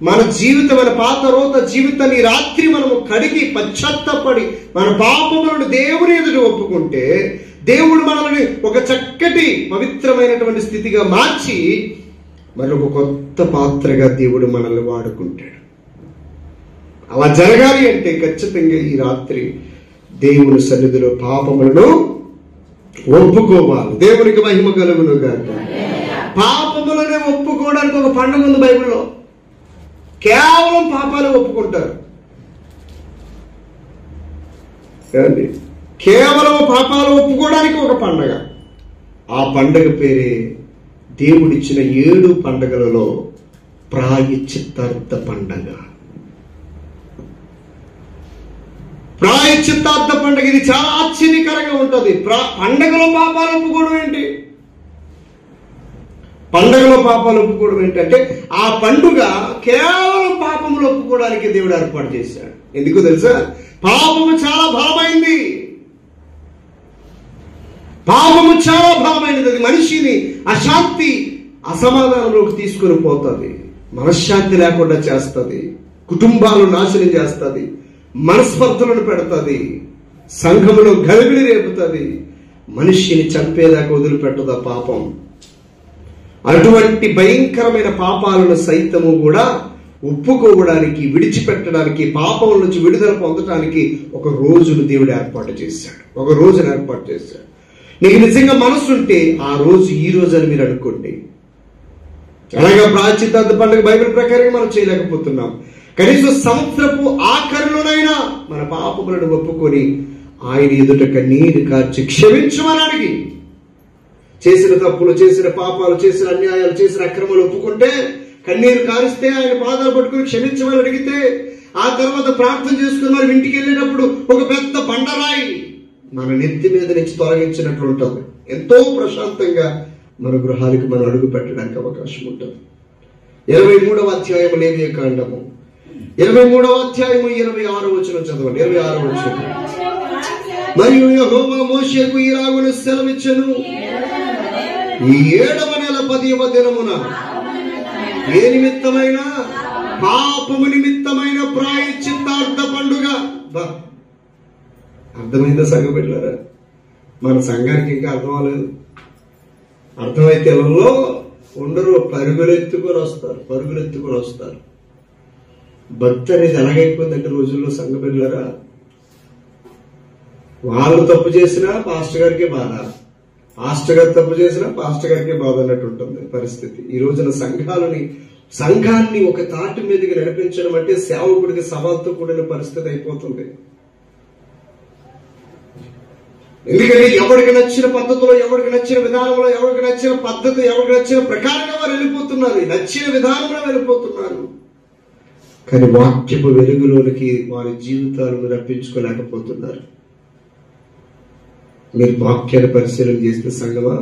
మన జీవితం, మన పాత రోత జీవితాన్ని రాత్రి మనము కడిగి పశ్చాత్తపడి మన పాపములను దేవుని ఎదుట ఒప్పుకుంటే దేవుడు మనల్ని ఒక చక్కటి పవిత్రమైనటువంటి స్థితిగా మార్చి మరి ఒక కొత్త పాత్రగా దేవుడు మనల్ని వాడుకుంటాడు. అలా జరగాలి అంటే ఖచ్చితంగా ఈ రాత్రి దేవుని సన్నిధిలో పాపములను ఒప్పుకోవాలి. దేవునికి మహిమ కలుగును గాక. పాపములనే ఒప్పుకోవడానికి ఒక పండుగ ఉంది బైబిల్లో. కేవలం పాపాలు ఒప్పుకుంటారు. కేవలం పాపాలు ఒప్పుకోవడానికి ఒక పండగ. ఆ పండగ పేరే దేవుడిచ్చిన 7 పండగలలో ప్రాయశ్చిత్తార్థ పండగ. ప్రాయశ్చిత్తార్థ పండగ ఇది చాలా ఆశ్చర్యకరంగా ఉంటుంది. పండగలో పాపాలు ఒప్పుకోవడం ఏంటి? పండగలో పాపాలు ఒప్పుకోవడం ఏంటంటే ఆ పండుగ కేవలం పాపములు ఒప్పుకోవడానికి దేవుడు ఏర్పాటు చేశాడు. ఎందుకు తెలుసా? పాపము చాలా బలమైంది. పాపము చాలా బలమైనది. అది మనిషిని అశాంతి, అసమాధానంలోకి తీసుకొని పోతుంది. మనశ్శాంతి లేకుండా చేస్తుంది. కుటుంబాలు నాశనం చేస్తుంది. మనస్పర్ధలను పెడుతుంది. సంఘములో గలిబిలి రేపుతుంది. మనిషిని చంపేదాకా వదిలిపెట్టదు ఆ పాపం. అటువంటి భయంకరమైన పాపాలను సైతము కూడా ఒప్పుకోవడానికి, విడిచిపెట్టడానికి, పాపం నుంచి విడుదల పొందడానికి ఒక రోజును దేవుడు ఏర్పాటు చేశాడు. ఒక రోజును ఏర్పాటు చేశాడు. నీకు నిజంగా మనసుంటే ఆ రోజు ఈ రోజు అని మీరు అనుకోండి. అలాగే ప్రాయశ్చిత్తార్థ పండుగ బైబిల్ ప్రకారంగా మనం చేయలేకపోతున్నాం. కనీసం సంవత్సరపు ఆఖరిలోనైనా మన పాపములను ఒప్పుకొని ఆయన ఎదుట కన్నీరు కార్చి క్షమించమని అడిగి, చేసిన తప్పులు, చేసిన పాపాలు, చేసిన అన్యాయాలు, చేసిన అక్రమాలు ఒప్పుకుంటే కన్నీరు కారిస్తే ఆయన పాదాలు పట్టుకుని క్షమించమని అడిగితే ఆ తర్వాత ప్రార్థన చేసుకుని మరి ఇంటికి వెళ్ళేటప్పుడు ఒక పెద్ద బండరాయి మన నెత్తి మీద నుంచి తొలగించినట్లు ఉంటుంది. ఎంతో ప్రశాంతంగా మన గృహానికి మనం అడుగు పెట్టడానికి అవకాశం ఉంటుంది. 23వ అధ్యాయం లేవియకాండము 23వ అధ్యాయము 26వ వచనం చదవండి. 26వ వచనం. మరియు యెహోవా మోషేకు ఇలాగున సెలవిచ్చెను, ఈ 7వ నెల 10వ దినమున ఏ నిమిత్తమైన పాపము నిమిత్తమైన ప్రాయశ్చిత్తార్థ పండుగ. అర్థమైందా సంఘం పెట్టారా? మన సంఘానికి ఇంకా అర్థం అవ్వలేదు. అర్థమైతే ఇళ్లలో ఉండరు, పరుగులెత్తుకొని వస్తారు. భక్తి అనేది ఎలాగైపోయిందంటే రోజుల్లో సంఘం పెట్టారా, వాళ్ళు తప్పు చేసినా పాస్టర్ గారికే బాధ, పాస్టర్ గారు తప్పు చేసినా పాస్టర్ గారికే బాధ అన్నట్టు ఉంటుంది పరిస్థితి. ఈ రోజున సంఘాన్ని ఒక తాటి మీదకి నడిపించడం అంటే సేవకుడికి సవాల్తో కూడిన పరిస్థితి అయిపోతుంది. ఎందుకంటే ఎవరికి నచ్చిన పద్ధతిలో, ఎవరికి నచ్చిన విధానంలో, ఎవరికి నచ్చిన పద్ధతి, ఎవరికి నచ్చిన ప్రకారంగా వారు వెళ్ళిపోతున్నారు. నచ్చిన విధానంలో వెళ్ళిపోతున్నారు. కానీ వాక్యపు వెలుగులోనికి వారి జీవితాలను రప్పించుకోలేకపోతున్నారు. మీరు వాక్యాన్ని పరిశీలన చేస్తే సంగమా,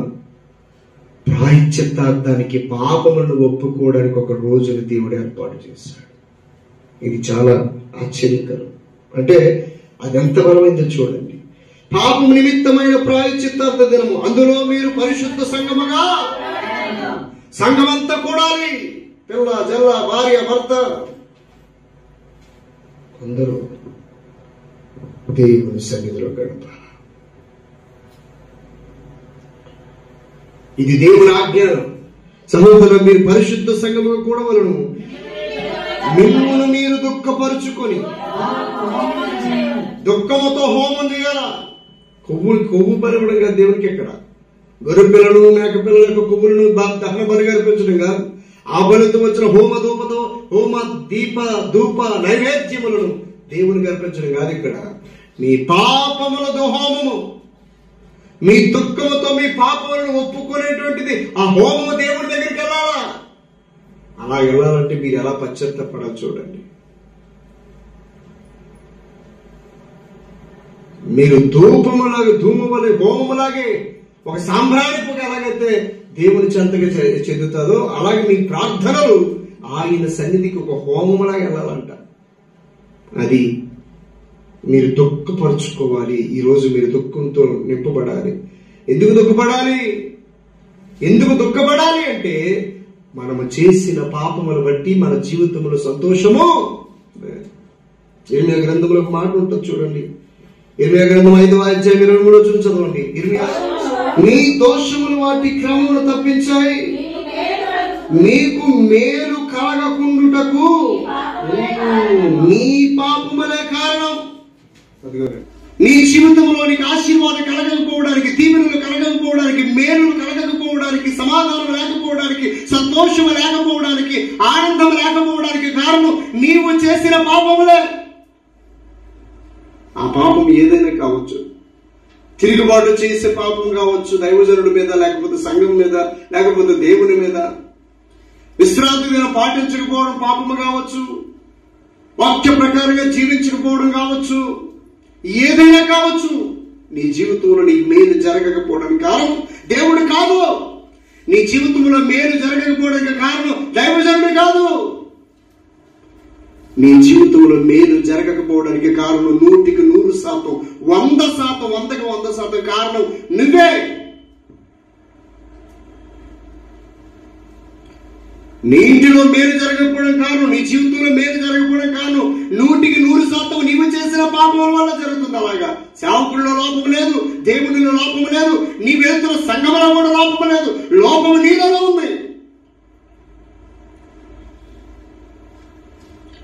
ప్రాయశ్చిత్తార్థానికి, పాపములను ఒప్పుకోవడానికి ఒక రోజును దేవుడు ఏర్పాటు చేశాడు. ఇది చాలా ఆశ్చర్యకరం. అంటే అది ఎంత బలమైందో చూడండి. పాపము నిమిత్తమైన ప్రాయశ్చిత్తార్థ దినము, అందులో మీరు పరిశుద్ధ సంఘముగా, సంఘమంతా కూడాలి, పిల్ల జల్ల భార్య భర్త అందరూ దేవుని సన్నిధిలో గడపాలి. ఇది దేవుని ఆజ్ఞ. సహోదరులు, మీరు పరిశుద్ధ సంఘముగా కూడవలను, మిమ్మును మీరు దుఃఖపరుచుకొని, దుఃఖముతో హోమం చేయాల. కొవ్వు బలివ్వడం కాదు దేవునికి. ఎక్కడ గొర్రె పిల్లలు, మేక పిల్లల యొక్క కొవ్వులను దహన బలిగా అర్పించడం కాదు. ఆ బలితో వచ్చిన హోమ దీప ధూప నైవేద్యములను దేవునికి అర్పించడం కాదు. ఇక్కడ మీ పాపములతో హోమము, మీ దుఃఖముతో మీ పాపములను ఒప్పుకునేటువంటిది ఆ హోమము దేవుడి దగ్గరికి వెళ్ళాలా. అలా వెళ్ళాలంటే మీరు ఎలా పశ్చాత్తపడాలి చూడండి. మీరు ధూపములాగే, ధూమములే, హోమములాగే, ఒక సాంబ్రాణి పొగ ఎలాగైతే దేవుని చెంతగా చెందుతుందో అలాగే మీ ప్రార్థనలు ఆయన సన్నిధికి ఒక హోమములాగా వెళ్ళాలంట. అది మీరు దుఃఖపరుచుకోవాలి. ఈరోజు మీరు దుఃఖంతో నింపబడాలి. ఎందుకు దుఃఖపడాలి అంటే మనము చేసిన పాపములు బట్టి మన జీవితంలో సంతోషము. ఇర్మియా గ్రంథంలో ఒక మాట ఉంటుంది చూడండి. ఇర్మియా గ్రంథం 5వ అధ్యాయం 23వ వచనం చదవండి. ఇర్మియా, నీ దోషములు వాటి క్రమమును తప్పించాయి, నీకు మేలు కలగకుండుటకు నీ పాపములే కారణం. నీ జీవితంలో నీకు ఆశీర్వాదం కలగకపోవడానికి, దీవెనలు కలగకపోవడానికి, మేలులు కలగకపోవడానికి, సమాధానం లేకపోవడానికి, సంతోషం లేకపోవడానికి, ఆనందం లేకపోవడానికి కారణం నీవు చేసిన పాపములే. ఆ పాపం ఏదైనా కావచ్చు. తిరుగుబాటు చేసే పాపం కావచ్చు, దైవజనుడి మీద, లేకపోతే సంఘం మీద, లేకపోతే దేవుని మీద. విశ్రాంతి దినం పాటించకపోవడం పాపము కావచ్చు, వాక్య ప్రకారంగా జీవించకపోవడం కావచ్చు, ఏదైనా కావచ్చు. నీ జీవితంలో నీకు మేలు జరగకపోవడానికి కారణం దేవుడు కాదు. నీ జీవితంలో మేలు జరగకపోవడానికి కారణం దైవజనుడు కాదు. నీ జీవితంలో మేలు జరగకపోవడానికి కారణం 100% 100% కారణం నువ్వే. నీ ఇంటిలో మేలు జరగకపోవడం కారణం, నీ జీవితంలో మేలు జరగకపోవడం కారణం 100% నీవు చేసిన పాపం వల్ల జరుగుతుంది. అలాగా సేవకుల్లో లోపం లేదు, దేవునిలో లోపం లేదు, నీ వెళ్తున్న సంఘంలో కూడా లోపం లేదు. లోపం నీలోనే ఉంది.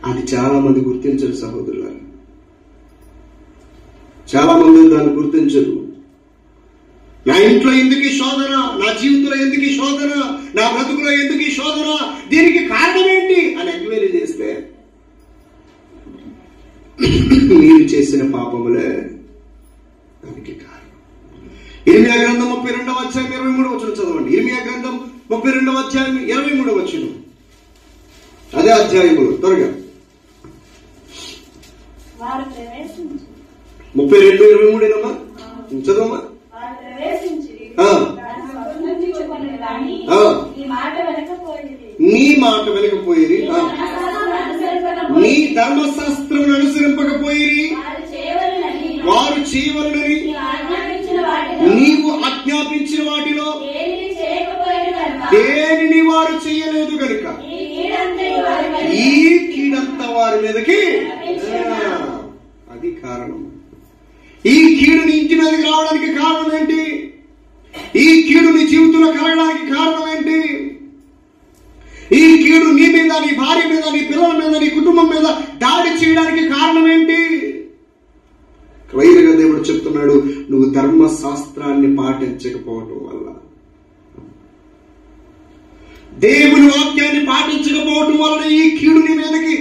అది చాలా మంది గుర్తించరు సహోదరులారా. చాలా మంది దాన్ని గుర్తించరు. నా ఇంట్లో ఎందుకు ఈ శోధన, నా జీవితంలో ఎందుకు ఈ శోధన, నా బ్రతుకులో ఎందుకు ఈ శోధన, దీనికి కారణం ఏంటి అని ఎంక్వైరీ చేస్తే మీరు చేసిన పాపములే దానికి కారణం. ఇర్మియా గ్రంథం 32వ అధ్యాయం 23వ వచనం చదవండి. ఇర్మియా గ్రంథం 32వ అధ్యాయం 23వ వచనం. అదే అధ్యాయములు త్వరగా 32:23 చదవమ్మా. నీ మాట వెనకపోయిరి, నీ ధర్మశాస్త్రం అనుసరింపకపోయిరి, వారు చేయవలనని నీవు ఆజ్ఞాపించిన వాటిలో దేనిని వారు చేయలేదు కనుక ఈ కీడంతా వారి మీదకి. అది కారణం. ఈ కీడు నీ ఇంటి మీదకి రావడానికి కారణం ఏంటి? ఈ కీడు నీ జీవితంలో కలగడానికి కారణం ఏంటి? ఈ కీడు నీ మీద, నీ భార్య మీద, నీ పిల్లల మీద, నీ కుటుంబం మీద దాడి చేయడానికి కారణం ఏంటి? క్లియర్గా దేవుడు చెప్తున్నాడు, నువ్వు ధర్మశాస్త్రాన్ని పాటించకపోవటం వల్ల, దేవుని వాక్యాన్ని పాటించకపోవటం వల్ల ఈ కీడు నీ మీదకి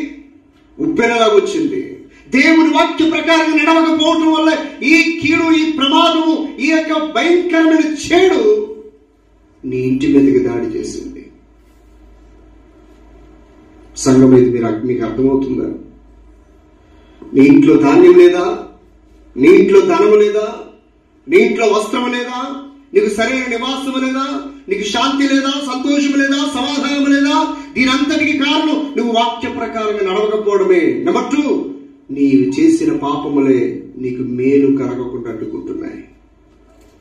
ఉప్పెనలా వచ్చింది. దేవుని వాక్య ప్రకారంగా నడవకపోవటం వల్ల ఈ కీడు, ఈ ప్రమాదము, ఈ యొక్క భయంకరమైన చెడు నీ ఇంటి మీదకి దాడి చేసింది. సంఘం ఇది మీకు అర్థమవుతుందా? నీ ఇంట్లో ధాన్యం లేదా, నీ ఇంట్లో ధనము లేదా, నీ ఇంట్లో వస్త్రము లేదా, నీకు సరైన నివాసము లేదా, నీకు శాంతి లేదా, సంతోషము లేదా, సమాధానము లేదా, దీనంతటికి కారణం నువ్వు వాక్య ప్రకారంగా నడవకపోవడమే. నెంబర్ 2, నీవు చేసిన పాపములే నీకు మేలు కలగకుండా అడ్డుకుంటున్నాయి.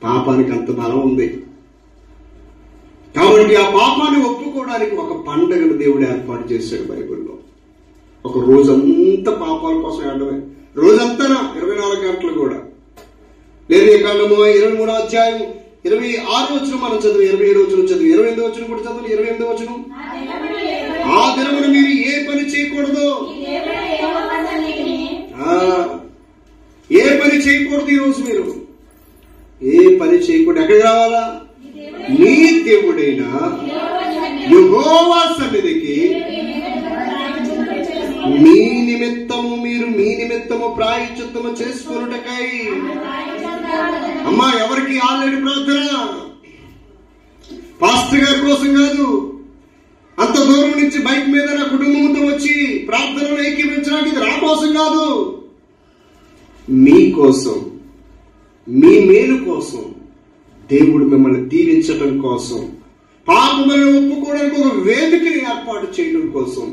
పాపానికి అంత బలం ఉంది. కాబట్టి ఆ పాపాన్ని ఒప్పుకోవడానికి ఒక పండగను దేవుడు ఏర్పాటు చేశాడు బైబిల్లో. ఒక రోజంతా పాపాల కోసం ఆడమే, రోజంతా 24 గంటలు కూడా. లేవియా కాండము 23వ అధ్యాయం 26వ వచనం మనం చదువు, 27వ వచనం చదువు, 28వ వచనం కూడా చదువు. 28వ వచనం, ఆ దినమున మీరు ఏ పని చేయకూడదు, ఏ పని చేయకూడదు. ఈరోజు మీరు ఏ పని చేయకూడదు. ఎక్కడికి రావాలా? నీ దేవుడైన యెహోవా సన్నిధికి మీ నిమిత్తము ప్రాయశ్చిత్తము చేసుకొనుటకై. అమ్మా, ఎవరికి ఆల్రెడీ ప్రార్థన? పాస్టర్ గారి కోసం కాదు, అంత దూరం నుంచి బైక్ మీద నా కుటుంబంతో వచ్చి ప్రార్థనలో ఏకీభవించడానికి ఇది నా కోసం కాదు. మీ కోసం, మీ మేలు కోసం, దేవుడు మిమ్మల్ని దీవించటం కోసం, పాపములను ఒప్పుకోవడానికి ఒక వేదికని ఏర్పాటు చేయడం కోసం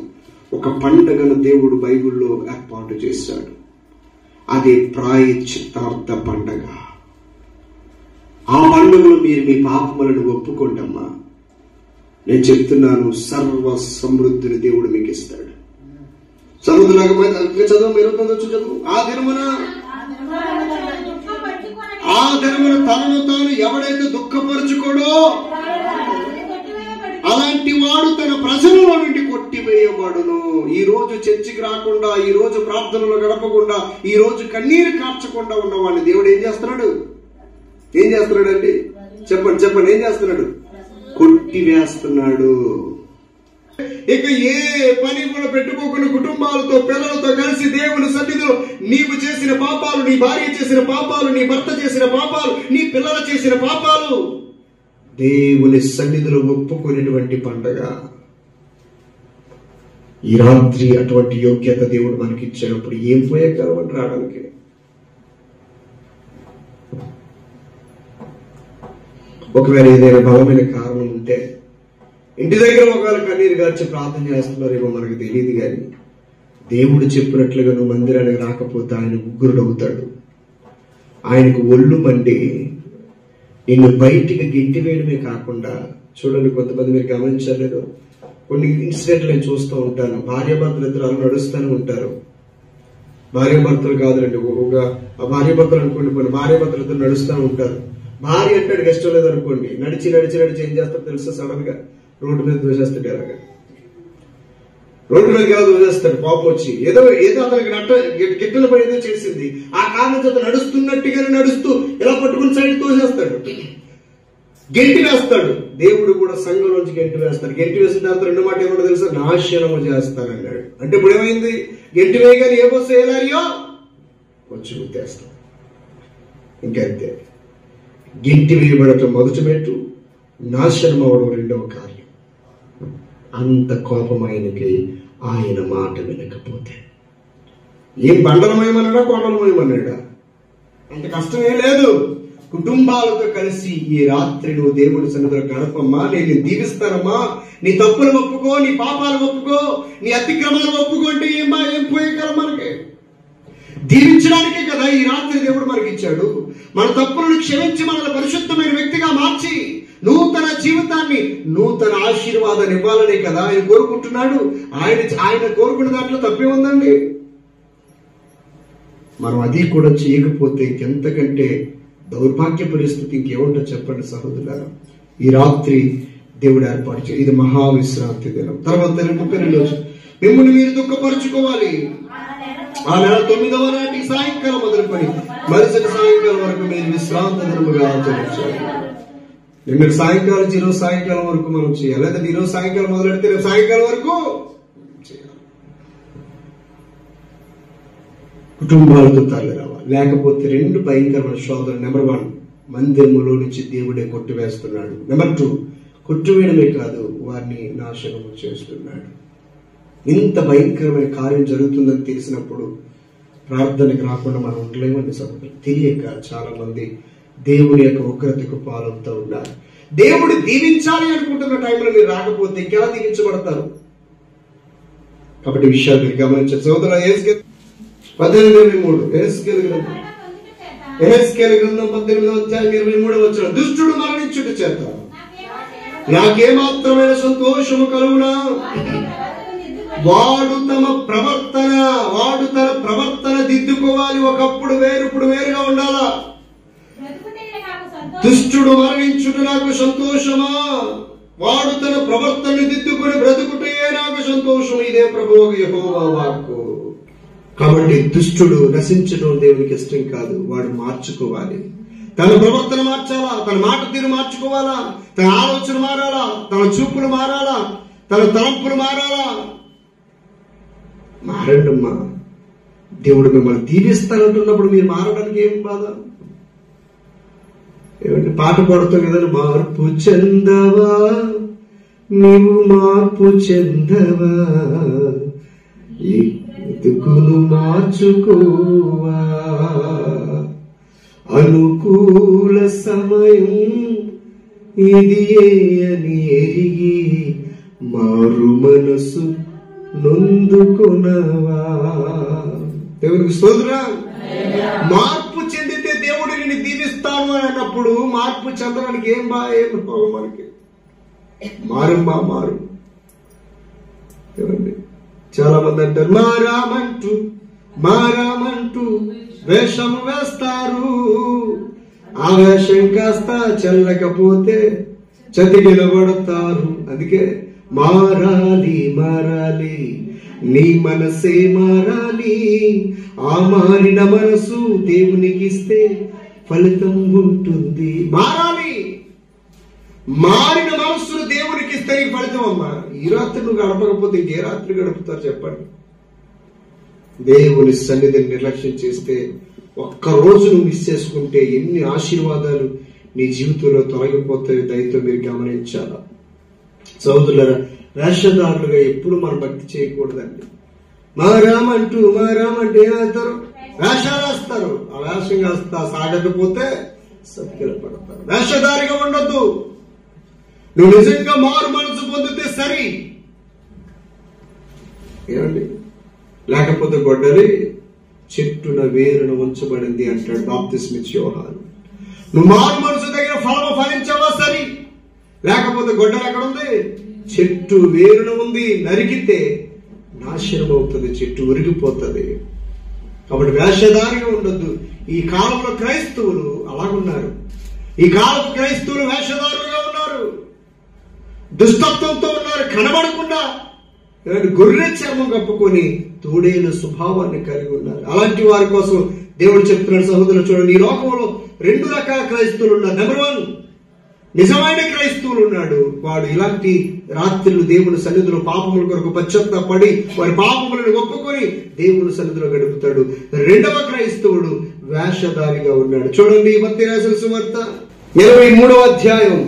ఒక పండగను దేవుడు బైబిల్లో ఏర్పాటు చేశాడు. అదే ప్రాయశ్చిత్తార్థ పండగ. ఆ పండుగలో మీరు మీ పాపములను ఒప్పుకోండమ్మా. నేను చెప్తున్నాను, సర్వ సమృద్ధిని దేవుడు మీకు ఇస్తాడు. చదువులాగా చదువు, మీరు చదువు. ఆ దినమున తనను తాను ఎవడైతే దుఃఖపరచుకోడో అలాంటి వాడు తన ప్రజలలో నుండి కొట్టివేయబడును. ఈ రోజు చర్చికి రాకుండా, ఈ రోజు ప్రార్థనలో గడపకుండా, ఈ రోజు కన్నీరు కార్చకుండా ఉన్నవాడిని దేవుడు ఏం చేస్తున్నాడు? ఏం చేస్తున్నాడండి? చెప్పండి చెప్పండి, ఏం చేస్తున్నాడు? కొట్టివేస్తున్నాడు. ఇక ఏ పని కూడా పెట్టుకోకుండా కుటుంబాలతో, పిల్లలతో కలిసి దేవుని సన్నిధిలో నీవు చేసిన పాపాలు, నీ భార్య చేసిన పాపాలు, నీ భర్త చేసిన పాపాలు, నీ పిల్లలు చేసిన పాపాలు దేవుని సన్నిధిలో ఒప్పుకునేటువంటి పండగ. ఈ రాత్రి అటువంటి యోగ్యత దేవుడు మనకి ఇచ్చినప్పుడు ఏం పోయగలమని రావడానికి? ఒకవేళ ఏదైనా బలమైన కారణం ఉంటే ఇంటి దగ్గర ఒకవేళ కన్నీరు గార్చి ప్రార్థన చేస్తున్నారేమో మనకు తెలియదు, కానీ దేవుడు చెప్పినట్లుగా నువ్వు మందిరానికి రాకపోతే ఆయన ఉగ్రుడు అవుతాడు. ఆయనకు ఒళ్ళు మండి నిన్ను బయటికి గింటి వేయడమే కాకుండా, చూడండి, కొంతమంది మీరు గమనించలేదు, కొన్ని ఇన్సిడెంట్లు నేను చూస్తూ ఉంటాను. భార్యాభర్తలు ఇద్దరు నడుస్తూనే ఉంటారు. భార్యాభర్తలు కాదులండి, భార్యాభర్తలు అనుకోండి, కొన్ని భార్యాభర్తలు ఇద్దరు నడుస్తూ ఉంటారు. భార్య అంటాడు ఇష్టం లేదు అనుకోండి, నడిచి నడిచి నడిచి ఏం చేస్తాడు తెలుసా? సడన్ గా రోడ్డు మీద దూసేస్తాడు. ఎలాగా రోడ్డు మీదకి ఎలా దూసేస్తాడు? కోపం వచ్చి ఏదో అతనికి గిట్టలు పడి ఏదో చేసింది, ఆ కారణం చేత నడుస్తున్నట్టుగానే నడుస్తూ ఇలా పట్టుకుని సైడ్ తోసేస్తాడు, గెంటి వేస్తాడు. దేవుడు కూడా సంఘంలోంచి గెంటి వేస్తాడు. గెంటి వేసిన తర్వాత రెండు మాట ఏమన్నా తెలుసా? నాశనము చేస్తానన్నాడు. అంటే ఇప్పుడు ఏమైంది? గెంటి వేయగానే ఏ బస్సు వేయాలో వచ్చి గుర్తేస్తాడు. ఇంకంతే. గెంటి వేయబడటం మొదటి మెట్టు, నాశనం అవడం రెండవ కార్యం. అంత కోపం ఆయనకి, ఆయన మాట వినకపోతే. ఏం బండలమయమన్నాడా, కొండలమయమన్నాడా? అంత కష్టమే లేదు. కుటుంబాలతో కలిసి ఈ రాత్రి నువ్వు దేవుని సన్నిధిలో గడపమ్మా, నేను దీవిస్తానమ్మా. నీ తప్పులు ఒప్పుకో, నీ పాపాలు ఒప్పుకో, నీ అతిక్రమాలు ఒప్పుకో అంటే ఏం పోయేగలం? మనకి దీవించడానికే కదా ఈ రాత్రి దేవుడు మనకి ఇచ్చాడు. మన తప్పులను క్షమించి మనల్ని పరిశుద్ధమైన వ్యక్తిగా మార్చి నూతన జీవితాన్ని, నూతన ఆశీర్వాదాన్ని ఇవ్వాలనే కదా ఆయన కోరుకుంటున్నాడు. ఆయన కోరుకున్న దాంట్లో తప్పే ఉందండి. మనం అది కూడా చేయకపోతే ఇంకెంతకంటే దౌర్భాగ్య పరిస్థితి ఇంకేముంటో చెప్పండి సహోదరులారా. ఈ రాత్రి దేవుడు ఏర్పాటు చేయ, ఇది మహావిశ్రాంతి దినం. తర్వాత 32 మిమ్మల్ని మీరు దుఃఖపరుచుకోవాలి. ఆ నెల 9వ నాటి సాయంకాలం మొదలుకొని మరుసటి సాయంకాలం వరకు మీరు విశ్రాంతి దినముగా ఆచరించాలి. నిన్న సాయంకాలం నుంచి ఈరోజు సాయంకాలం వరకు మనం చేయాలి, లేదా ఈరోజు సాయంకాలం మొదలెడితే రేపు సాయంకాలం వరకు చేయాలి. కుటుంబాలతో తరలి రావాలి. లేకపోతే రెండు భయంకరమైన శోధనలు. నెంబర్ 1, మందిరములో నుంచి దేవుడే కొట్టివేస్తున్నాడు. నెంబర్ 2, కొట్టివేయడమే కాదు, వారిని నాశనము చేస్తున్నాడు. ఇంత భయంకరమైన కార్యం జరుగుతుందని తెలిసినప్పుడు ప్రార్థనకి రాకుండా మనం ఉండలేమని సభ్యులు తెలియక చాలా మంది దేవుని యొక్క ఉగ్రతకు పాలవుతూ ఉన్నారు. దేవుడు దీవించాలి అనుకుంటున్న టైంలో మీరు రాకపోతే ఇంకెలా దీవించబడతారు? కాబట్టి విషయాలు మీరు గమనించారు. సోదర 18:23 యెహెజ్కేలు గ్రంథం 18:23 దుష్టుడు మరణించుట చేత నాకేమాత్రమైన సంతోషము కలుగునా? వాడు తన ప్రవర్తన దిద్దుకోవాలి. ఒకప్పుడు వేరు, ఇప్పుడు వేరుగా ఉండాలా? దుష్టుడు మరణించుట నాకు సంతోషమా? వాడు తన ప్రవర్తనని దిద్దుకొని బ్రతుకుటే నాకు సంతోషం. ఇదే ప్రభువు యెహోవా వాక్కు. కాబట్టి దుష్టుడు నశించడం దేవునికి ఇష్టం కాదు. వాడు మార్చుకోవాలి. తన ప్రవర్తన మార్చాలా, తన మాట తీరు మార్చుకోవాలా, తన ఆలోచన మారాలా, తన చూపులు మారాలా, తన తలంపులు మారాలా. మారండమ్మా. దేవుడు మిమ్మల్ని దీవిస్తానంటున్నప్పుడు మీరు మారడానికి ఏం బాధ? ఏమంటే పాట పాడుతాం కదా, మార్పు చెందవా నీవు, మార్పు చెందవా, ఎందుకును మార్చుకోవా, అనుకూల సమయం ఇది అని ఎరిగి మారు మనసు నొందుకునవా. దేవునికి స్తోత్రం. మార్పు చెందితే దేవుడు నిన్ను దీవిస్తాను అని అన్నప్పుడు మార్పు చెందడానికి ఏం భాగం మనకి? మారమ్మా మారు. ఏమండి, చాలా మంది అంటారు మారామంటూ వేషం వేస్తారు. ఆ వేషం కాస్త చెల్లకపోతే చతికిలబడతారు. అందుకే మారాలి నీ మనసే మారాలి. ఆ మారిన మనసు దేవునికి ఇస్తే ఫలితం ఉంటుంది. మారిన మనస్సును దేవునికి ఇస్తే ఈ ఫలితం. అమ్మా, ఈ రాత్రి నువ్వు గడపకపోతే ఇంకే రాత్రి గడుపుతారు చెప్పండి? దేవుని సన్నిధిని నిర్లక్ష్యం చేస్తే, ఒక్కరోజు నువ్వు మిస్ చేసుకుంటే ఎన్ని ఆశీర్వాదాలు నీ జీవితంలో తొలగిపోతాయో దయతో మీరు గమనించాలా. సోదరులారా, వేషధారులుగా ఎప్పుడు మనం భక్తి చేయకూడదండి. మారామంటే ఏమవుతారు? వేషాలు వేస్తారు. ఆ వేషం కాస్త సాగకపోతే సత్కిల పడతారు. వేషధారిగా ఉండొద్దు. నువ్వు నిజంగా మారు మనసు పొందితే సరి. ఏమండి, లేకపోతే గొడ్డలి చెట్టున వేరున ఉంచబడింది అంటాడు బాప్తిస్మిచ్చి యోహాను. నువ్వు మారు మనసు దగ్గర ఫలము ఫలించావా సరి, లేకపోతే గొడ్డలి ఎక్కడ ఉంది? చెట్టు వేరున ఉంది. నరికితే నాశనం అవుతుంది, చెట్టు ఉరిగిపోతుంది. కాబట్టి వేషధారిగా ఉండొద్దు. ఈ కాలంలో క్రైస్తవులు అలాగున్నారు. ఈ కాలపు క్రైస్తవులు వేషధారులుగా ఉన్నారు, దుష్టత్వంతో ఉన్నారు. కనబడకుండా గొర్రె చర్మం కప్పుకొని తోడేలు స్వభావాన్ని కలిగి ఉన్నారు. అలాంటి వారి కోసం దేవుడు చెప్తున్నాడు. సహోదరులు చూడండి, ఈ లోకంలో 2 రకాల క్రైస్తవులు ఉన్నారు. నెంబర్ 1, నిజమైన క్రైస్తవులు ఉన్నాడు. వాడు ఇలాంటి రాత్రులు దేవుని సన్నిధిలో పాపముల కొరకు పశ్చాత్తాపడి వారి పాపములను ఒప్పుకొని దేవుని సన్నిధిలో గడుపుతాడు. 2వ క్రైస్తవుడు వేషధారిగా ఉన్నాడు. చూడండి, మత్తయి రాసిన సువార్త 23వ అధ్యాయం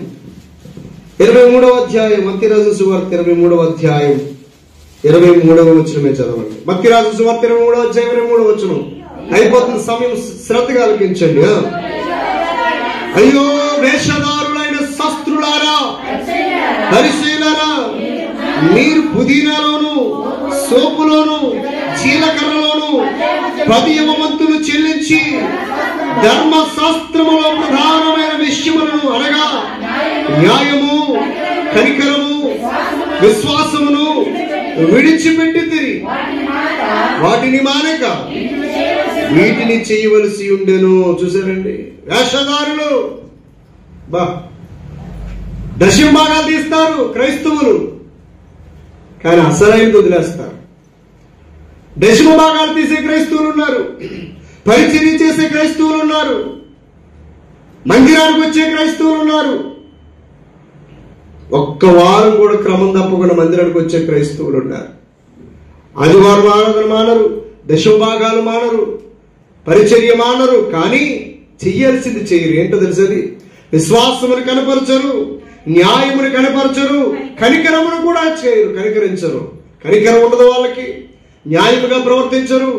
మత్తయి రాసిన సువార్త 23వ అధ్యాయం 23వ వచనమే చదవండి. మత్తయి రాసిన సువార్త 23వ అధ్యాయం 23వ వచనం. అయిపోతుంది సమయం, శ్రద్ధగా ఆలకించండి. అయ్యో వేషధారులైన శాస్త్రులారా, పరిశీలారా, మీరు పుదీనాలోను సోపులోను జీలకర్రలోను 10వ వంతులు చెల్లించి ధర్మశాస్త్రములో ప్రధానమైన విషయములను అనగా న్యాయము, కనికరము, విశ్వాసమును విడిచిపెట్టితిరి. వాటిని మానక వీటిని చేయవలసి ఉండెను. చూసారండి, వేషధారులు దశంభాగాలు తీస్తారు క్రైస్తవులు, కానీ అసలైనది వదిలేస్తారు. దశమ భాగాలు తీసే క్రైస్తవులు ఉన్నారు, పరిచర్య చేసే క్రైస్తవులు ఉన్నారు, మందిరానికి వచ్చే క్రైస్తవులు ఉన్నారు. ఒక్క వారం కూడా క్రమం తప్పకుండా మందిరానికి వచ్చే క్రైస్తవులు ఉన్నారు. ఆదివారం ఆరాధన మానరు, దశమ భాగాలు మానరు, పరిచర్య మానరు, కానీ చెయ్యాల్సింది చేయరు. ఏంటో తెలుసది? విశ్వాసమును కనపరచరు, న్యాయమును కనపరచరు, కనికరమును కూడా చేయరు, కనికరించరు. కనికరం ఉండదు వాళ్ళకి, న్యాయముగా ప్రవర్తించరు,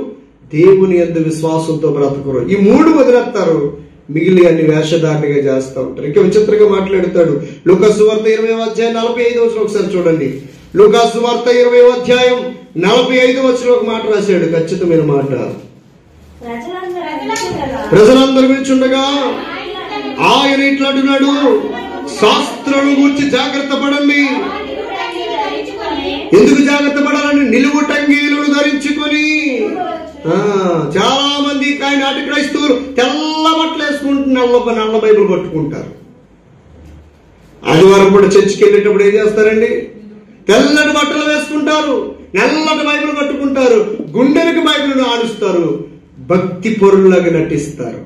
దేవుని యందు విశ్వాసంతో బ్రతకరు. ఈ 3 వదిలేస్తారు, మిగిలి అన్ని వేషధారణగా చేస్తూ ఉంటారు. ఇంకా విచిత్రంగా మాట్లాడతాడు. లూకాసు సువార్త 20వ అధ్యాయం 45వ వచనం ఒకసారి చూడండి. లూకాసు సువార్త 20వ అధ్యాయం 45వ వచనం ఒక మాట రాశాడు, ఖచ్చితమైన మాట. ప్రజలందరూ వినుచుండగా ఆయన ఇట్లా అంటున్నాడు, శాస్త్రాలను గురించి జాగ్రత్త పడండి. ఎందుకు జాగ్రత్త పడాలని? నిలువుటంగీలను ధరించుకొని. చాలా మంది నాటి క్రైస్తవులు తెల్ల బట్టలు వేసుకుంటూ నల్ల బైబిల్ పట్టుకుంటారు. ఆదివారం కూడా చర్చికి వెళ్ళేటప్పుడు ఏం చేస్తారండి? తెల్లటి బట్టలు వేసుకుంటారు, నల్లటి బైబిల్ పట్టుకుంటారు, గుండెలకు బైబిల్ను ఆడుస్తారు, భక్తి పరులాగా నటిస్తారు.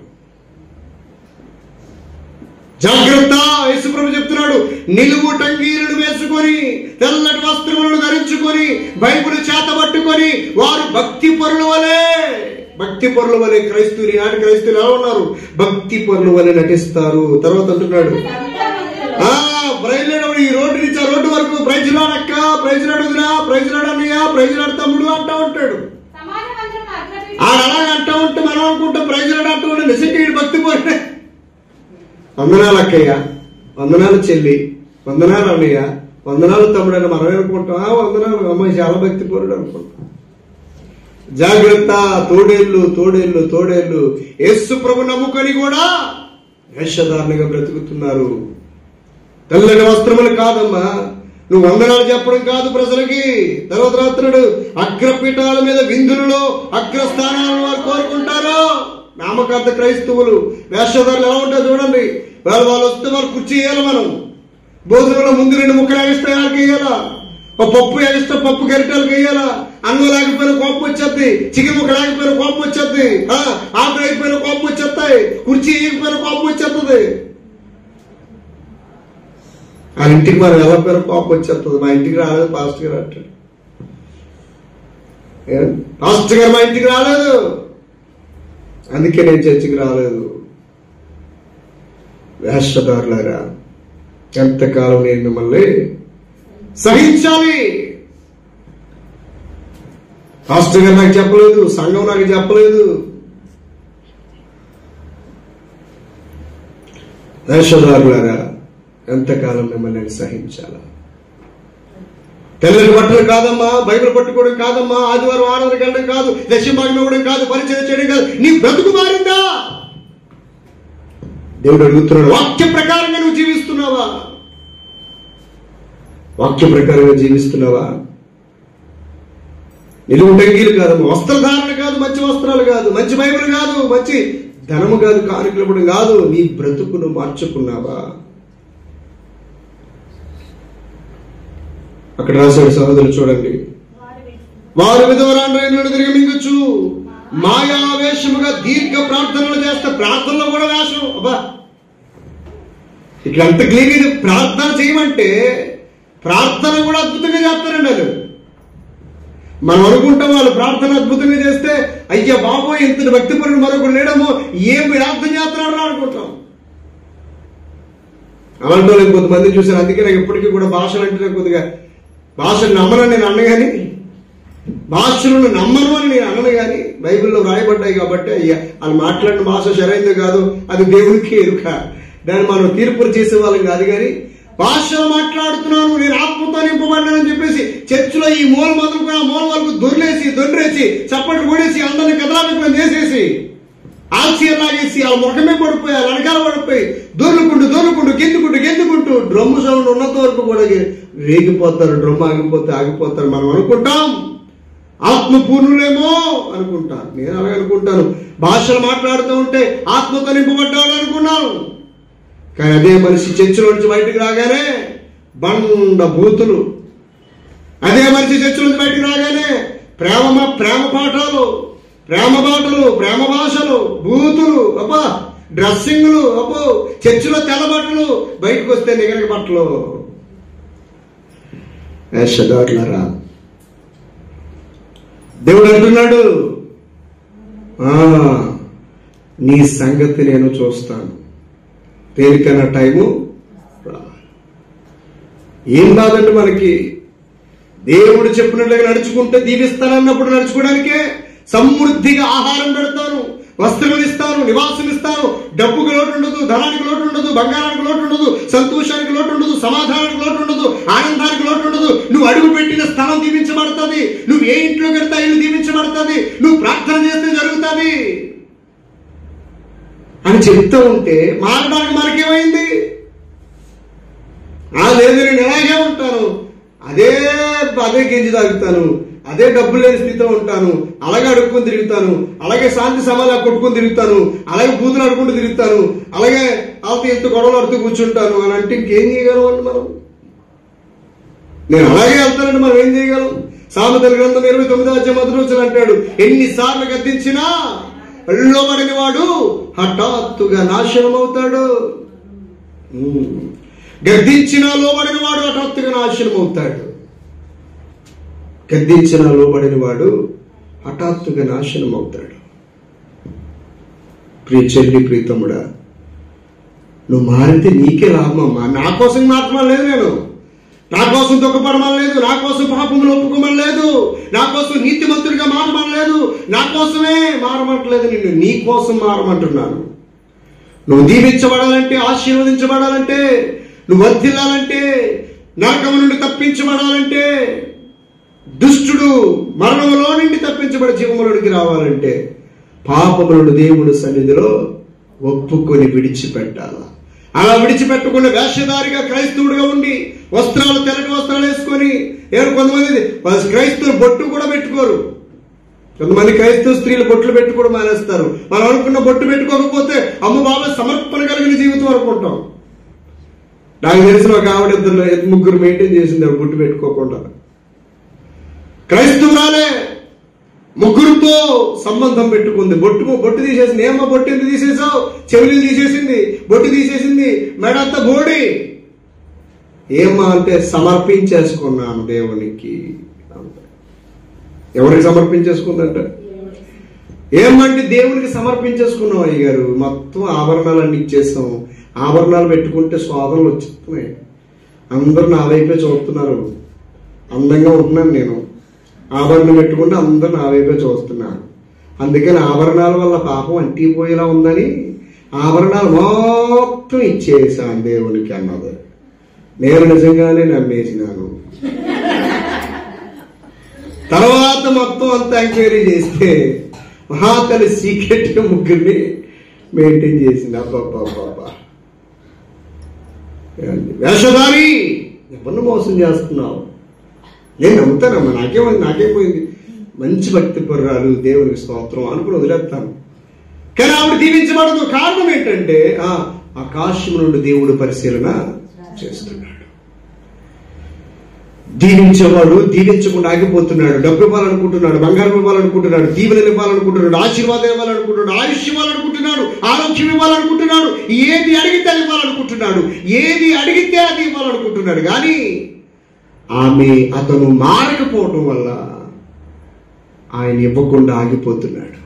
జాగ్రత్త, యేసుప్రభు చెప్తున్నాడు, నిలువు టంగీలను వేసుకొని తెల్లటి వస్త్రములను ధరించుకొని బైబిల్ చేత పట్టుకొని వారు భక్తి పరుల వలె క్రైస్తవులు, ఈనాటి క్రైస్తవులు ఎలా ఉన్నారు? భక్తి పరుల వలె నటిస్తారు. తర్వాత అంటున్నాడు, ప్రైజ్లాడు, ఈ రోడ్డు నుంచి ఆ రోడ్డు వరకు ప్రైజ్లాడు అక్క, ప్రైజ్లాడు వదినా, ప్రైజ్లాడు అన్నయ్య, ప్రైజ్లాడు తమ్ముడు అంటా ఉంటాడు. అలాగ అంటా ఉంటే మనం అనుకుంటాం ప్రైజ్లాడు అంటూ ఉంటే నిజంగా ఈ భక్తి పరుడే. వందనాలు అక్కయ్య, వందనాలు చెల్లి, వందనాలు అన్నయ్య, వందనాలు తమ్ముడు అని మనం అనుకుంటాం. వందనాలు అమ్మాయి చాలా భక్తి పరుడు అనుకుంటాం. జాగ్రత్త, తోడేళ్లు యేసు ప్రభు నమ్ముకొని కూడా వేషధారణగా బ్రతుకుతున్నారు. తెల్లని వస్త్రములు కాదమ్మా, నువ్వు వందనాలు చెప్పడం కాదు ప్రజలకి. తర్వాత రాత్రుడు అగ్రపీఠాల మీద విందులలో అగ్రస్థానాలను వారు కోరుకుంటారు. నామకార్థ క్రైస్తవులు వేషధారులు ఎలా ఉంటారో చూడండి. వాళ్ళు వస్తే వారు కుర్చీ వేయాలి. మనం భోజనంలో ముందు 2 ముక్కలు ఎగిస్తే వాళ్ళకి వేయాలా, ఒక పప్పు ఎగిస్తే పప్పు గరిటెలకు వేయాలా. అన్నం లేకపోయినా కోపం వచ్చేద్ది, చికెన్ ముక్క లేకపోయినా కోపం వచ్చేద్ది, ఆకులు అయిపోయినా కోపం వచ్చేస్తాయి, కుర్చీ వేయకపోయినా కోపం వచ్చేస్తుంది. ఆ ఇంటికి మనం ఎవరిపైన కోపం వచ్చేస్తుంది. మా ఇంటికి రాలేదు పాస్టర్ గారు అంటాడు. పాస్టర్ గారు మా ఇంటికి రాలేదు, అందుకే నేను చర్చికి రాలేదు. వేషధారులారా, ఎంతకాలం నేను మిమ్మల్ని సహించాలి? పాస్టర్ గారు నాకు చెప్పలేదు, సంఘం నాకు చెప్పలేదు. వేషధారులారా, ఎంతకాలం మిమ్మల్ని నేను సహించాలా? తెల్లని బట్టలు కాదమ్మా, బైబిల్ పట్టుకోవడం కాదమ్మా, ఆదివారం ఆరాధనకి వెళ్ళడం కాదు, దశభాగం ఇవ్వడం కాదు, పరిచయం చేయడం కాదు. నీ బ్రతుకు మారిందా? దేవుడు అడుగుతున్నాడు, వాక్య ప్రకారంగా నువ్వు జీవిస్తున్నావా? వాక్య ప్రకారంగా జీవిస్తున్నావా? నిలువు టంగీలు కాదమ్మా, వస్త్రధారణ కాదు, మంచి వస్త్రాలు కాదు, మంచి బైబిల్ కాదు, మంచి ధనము కాదు, కానుకలు ఇవ్వడం కాదు. నీ బ్రతుకును మార్చుకున్నావా? అక్కడ రాశాడు సహోదరులు చూడండి, వారు విధవరాండ్రైనను తిరిగి మింగచ్చు, మాయావేషముగా దీర్ఘ ప్రార్థనలు చేస్తే, ప్రార్థనలో కూడా వేషం. అబ్బా, ఇక్కడ అంత క్లియర్. ప్రార్థన చేయమంటే ప్రార్థన కూడా అద్భుతంగా చేస్తారండి వాళ్ళు. మనం అనుకుంటాం వాళ్ళు ప్రార్థన అద్భుతంగా చేస్తే అయ్యా బాబోయ్ ఇంత భక్తిపరుడు మరొకరు లేడమో, ఏం ప్రార్థన చేస్తున్నాడు అనుకుంటాం. అలాంటి వాళ్ళు కొంతమంది చూశాను. అందుకే నాకు ఇప్పటికీ కూడా భాషలు అంటే కొద్దిగా, భాషను నమ్మనని నేను అన్న కానీ, భాషలను నమ్మను అని నేను అన్నను కానీ, బైబిల్లో రాయబడ్డాయి కాబట్టి అయ్యా వాళ్ళు మాట్లాడిన భాష సరైనది కాదు, అది దేవుడికి ఎరుక, దాన్ని మనం తీర్పులు చేసే వాళ్ళం కాదు. కానీ భాషలు మాట్లాడుతున్నాను, నేను ఆత్మతో నింపబడ్డానని చెప్పేసి చర్చిలో ఈ మూల మొదలుకొని ఆ మూల వరకు దొర్రేసి చప్పట్లు కొడేసి అందరినీ కదలాపికలు చేసేసి ఆల్సీర్ లాగేసి ఆ ముఖమే పడిపోయి ఆ వెనకాల పడిపోయి దొర్లుకుంటూ గెంతుకుంటూ డ్రమ్ము సౌండ్ ఉన్నంత వరకు కూడా వేగిపోతారు. డ్రమ్ ఆగిపోతారు. మనం అనుకుంటాం ఆత్మపూర్ణులేమో అనుకుంటాను. నేను అలాగే అనుకుంటాను. భాషలు మాట్లాడుతూ ఉంటే ఆత్మతో నింపబడ్డాడు అనుకున్నాను. కానీ అదే మనిషి చర్చిలో నుంచి బయటకు రాగానే బండ బూతులు, అదే మనిషి చర్చిలో నుంచి బయటకు రాగానే ప్రేమ పాఠాలు, ప్రేమ బాటలు, ప్రేమ భాషలు, బూతులు, అబ్బా డ్రెస్సింగ్లు, అబ్బో చర్చిలో తెల్ల బట్టలు, బయటకు వస్తే నిగరికి బట్టలు. వేషధారులారా, దేవుడు అంటున్నాడు, నీ సంగతి నేను చూస్తాను, దేనికైనా టైము ఏం బాధండి మనకి. దేవుడు చెప్పినట్లుగా నడుచుకుంటే దీవిస్తానన్నప్పుడు నడుచుకోవడానికే సమృద్ధిగా ఆహారం పెడతాను, వస్త్రం ఇస్తాను, నివాసం ఇస్తాను, డబ్బుకి లోటు ఉండదు, ధనానికి లోటు ఉండదు, బంగారానికి లోటు ఉండదు, సంతోషానికి లోటు ఉండదు, సమాధానానికి లోటు ఉండదు, ఆనందానికి లోటు ఉండదు. నువ్వు అడుగు పెట్టిన స్థలం దీవించబడుతుంది, నువ్వు ఏ ఇంట్లో పెడతా ఇల్లు దీవించబడుతుంది, నువ్వు ప్రార్థన చేస్తే జరుగుతుంది అని చెప్తూ ఉంటే మారడానికి మనకేమైంది? లేదు నేను ఎలాగే ఉంటాను, అదే గెంజి తాగుతాను, అదే డబ్బులు లేని స్థితిలో ఉంటాను, అలాగే అడుక్కొని తిరుగుతాను, అలాగే శాంతి సమాధానం కొట్టుకుని తిరుగుతాను, అలాగే బూతులు అడుకుంటూ తిరుగుతాను, అలాగే వాళ్ళతో ఎంత గొడవలు అడుతూ కూర్చుంటాను అని అంటే ఇంకేం చేయగలం అండి మనం? నేను అలాగే వెళ్తానండి, మనం ఏం చేయగలం? సామెతల గ్రంథం 29 అంటాడు, ఎన్నిసార్లు గద్దించినా లోబడిన వాడు హఠాత్తుగా నాశనం అవుతాడు. గద్దించినా లోబడిన వాడు హఠాత్తుగా నాశనం అవుతాడు. గద్దించిన లోబడిన వాడు హఠాత్తుగా నాశనం అవుతాడు. ప్రియ చెల్లి, ప్రీతముడా, నువ్వు మారితే నీకే లాభమమ్మా. నా కోసం మాత్రం లేదు, నేను నా కోసం దుఃఖపడమని లేదు, నా కోసం పాపములు ఒప్పుకోమని లేదు, నా కోసం నీతిమంతుడిగా మారమని లేదు, నా కోసమే మారమంటలేదు, నిన్ను నీ కోసం మారమంటున్నాను. నువ్వు దీవించబడాలంటే, ఆశీర్వదించబడాలంటే, నువ్వు వర్ధిల్లాలంటే, నరకము నుండి తప్పించబడాలంటే, దుష్టుడు మరణములో నుండి తప్పించబడి జీవములోనికి రావాలంటే పాపములను దేవుడు సన్నిధిలో ఒప్పుకొని విడిచిపెట్టాల. అలా విడిచిపెట్టకుండా వేషధారిగా క్రైస్తవుడిగా ఉండి వస్త్రాలు తెల్లటి వస్త్రాలు వేసుకొని కొంతమంది క్రైస్తవులు బొట్టు కూడా పెట్టుకోరు. కొంతమంది క్రైస్తవ స్త్రీలు బొట్లు పెట్టుకోవడం మానేస్తారు. మనం అనుకున్న బొట్టు పెట్టుకోకపోతే అమ్మ బాబా సమర్పణ కలిగిన జీవితం అనుకుంటాం. నాకు తెలిసిన ఒక ఆవిడ ముగ్గురు మెయింటైన్ చేసింది బొట్టు పెట్టుకోకుండా. క్రైస్తవురాలే ముగ్గురుతో సంబంధం పెట్టుకుంది. బొట్టు తీసేసింది. ఏమో బొట్టు ఎందుకు తీసేసావు? చెవులు తీసేసింది, బొట్టు తీసేసింది, మెడంతా బోడి. ఏమా అంటే సమర్పించేసుకున్నాను దేవునికి. ఎవరికి సమర్పించేసుకుందంట? ఏమంటే దేవునికి సమర్పించేసుకున్నాం అయ్యగారు. మొత్తం ఆభరణాలన్నీ ఇచ్చేస్తాం. ఆభరణాలు పెట్టుకుంటే శోధనలు వచ్చేస్తున్నాయి. అందరూ నా వైపే చూస్తున్నారు. అందంగా ఉంటున్నాను నేను. ఆభరణం పెట్టుకుంటే అందరూ నా వైపే చూస్తున్నారు. అందుకని ఆభరణాల వల్ల పాపం అంటిపోయేలా ఉందని ఆభరణాలు మొత్తం ఇచ్చేసాను దేవునికి అన్నది. నేను నిజంగానే నమ్మేసినాను. తర్వాత మొత్తం అంతా ఎంక్వైరీ చేస్తే మహాతల్లి సీక్రెట్ గా ముగ్గురిని మెయింటైన్ చేసింది. అబ్బాబ్బాబ్బా, వేషధారి ఎవరిని మోసం చేస్తున్నావు? నేను నమ్ముతానమ్మా, నాకేం పోయింది, మంచి భక్తి పర్రాలు, దేవునికి స్తోత్రం అనుకుని వదిలేస్తాను. కానీ ఆవిడ దీవించబడదు. కారణం ఏంటంటే ఆకాశం నుండి దేవుడు పరిశీలన చేస్తున్నాడు. దీవించేవాడు దీవించకుండా ఆగిపోతున్నాడు. డబ్బు ఇవ్వాలనుకుంటున్నాడు, బంగారం ఇవ్వాలనుకుంటున్నాడు, దీవెనలు ఇవ్వాలనుకుంటున్నాడు, ఆశీర్వాదం ఇవ్వాలనుకుంటున్నాడు, ఆయుష్ ఇవ్వాలనుకుంటున్నాడు, ఆరోగ్యం ఇవ్వాలనుకుంటున్నాడు, ఏది అడిగితే అది ఇవ్వాలనుకుంటున్నాడు, ఏది అడిగితే అది ఇవ్వాలనుకుంటున్నాడు. కానీ అతను మారకపోవటం వల్ల ఆయన ఇవ్వకుండా ఆగిపోతున్నాడు.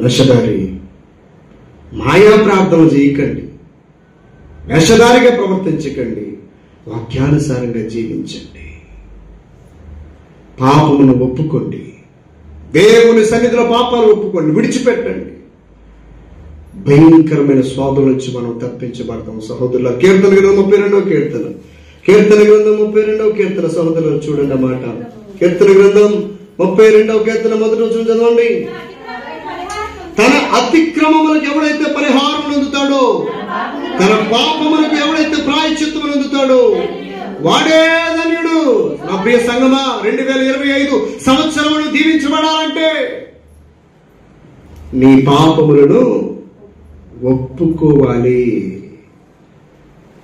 వేషధారి మాయా ప్రార్థన చేయకండి, వేషధారిగా ప్రవర్తించకండి, వాక్యానుసారంగా జీవించండి, పాపమును ఒప్పుకోండి, దేవుని సన్నిధిలో పాపాలు ఒప్పుకోండి, విడిచిపెట్టండి. భయంకరమైన శోధన నుంచి మనం తప్పించబడతాం సహోదరుల. కీర్తన గ్రంథం 32వ కీర్తన సహోదరులు చూడండి అన్నమాట. కీర్తన గ్రంథం 32వ కీర్తన మొదటి రోజు చదవండి. తన అతిక్రమములకు ఎవడైతే పరిహారం అందుతాడో, తన పాపములకు ఎవడైతే ప్రాయశ్చిత్తం అందుతాడో వాడే ధన్యుడు. నా ప్రియ సంగమా, 2025 సంవత్సరమును దీవించబడాలంటే నీ పాపములను ఒప్పుకోవాలి.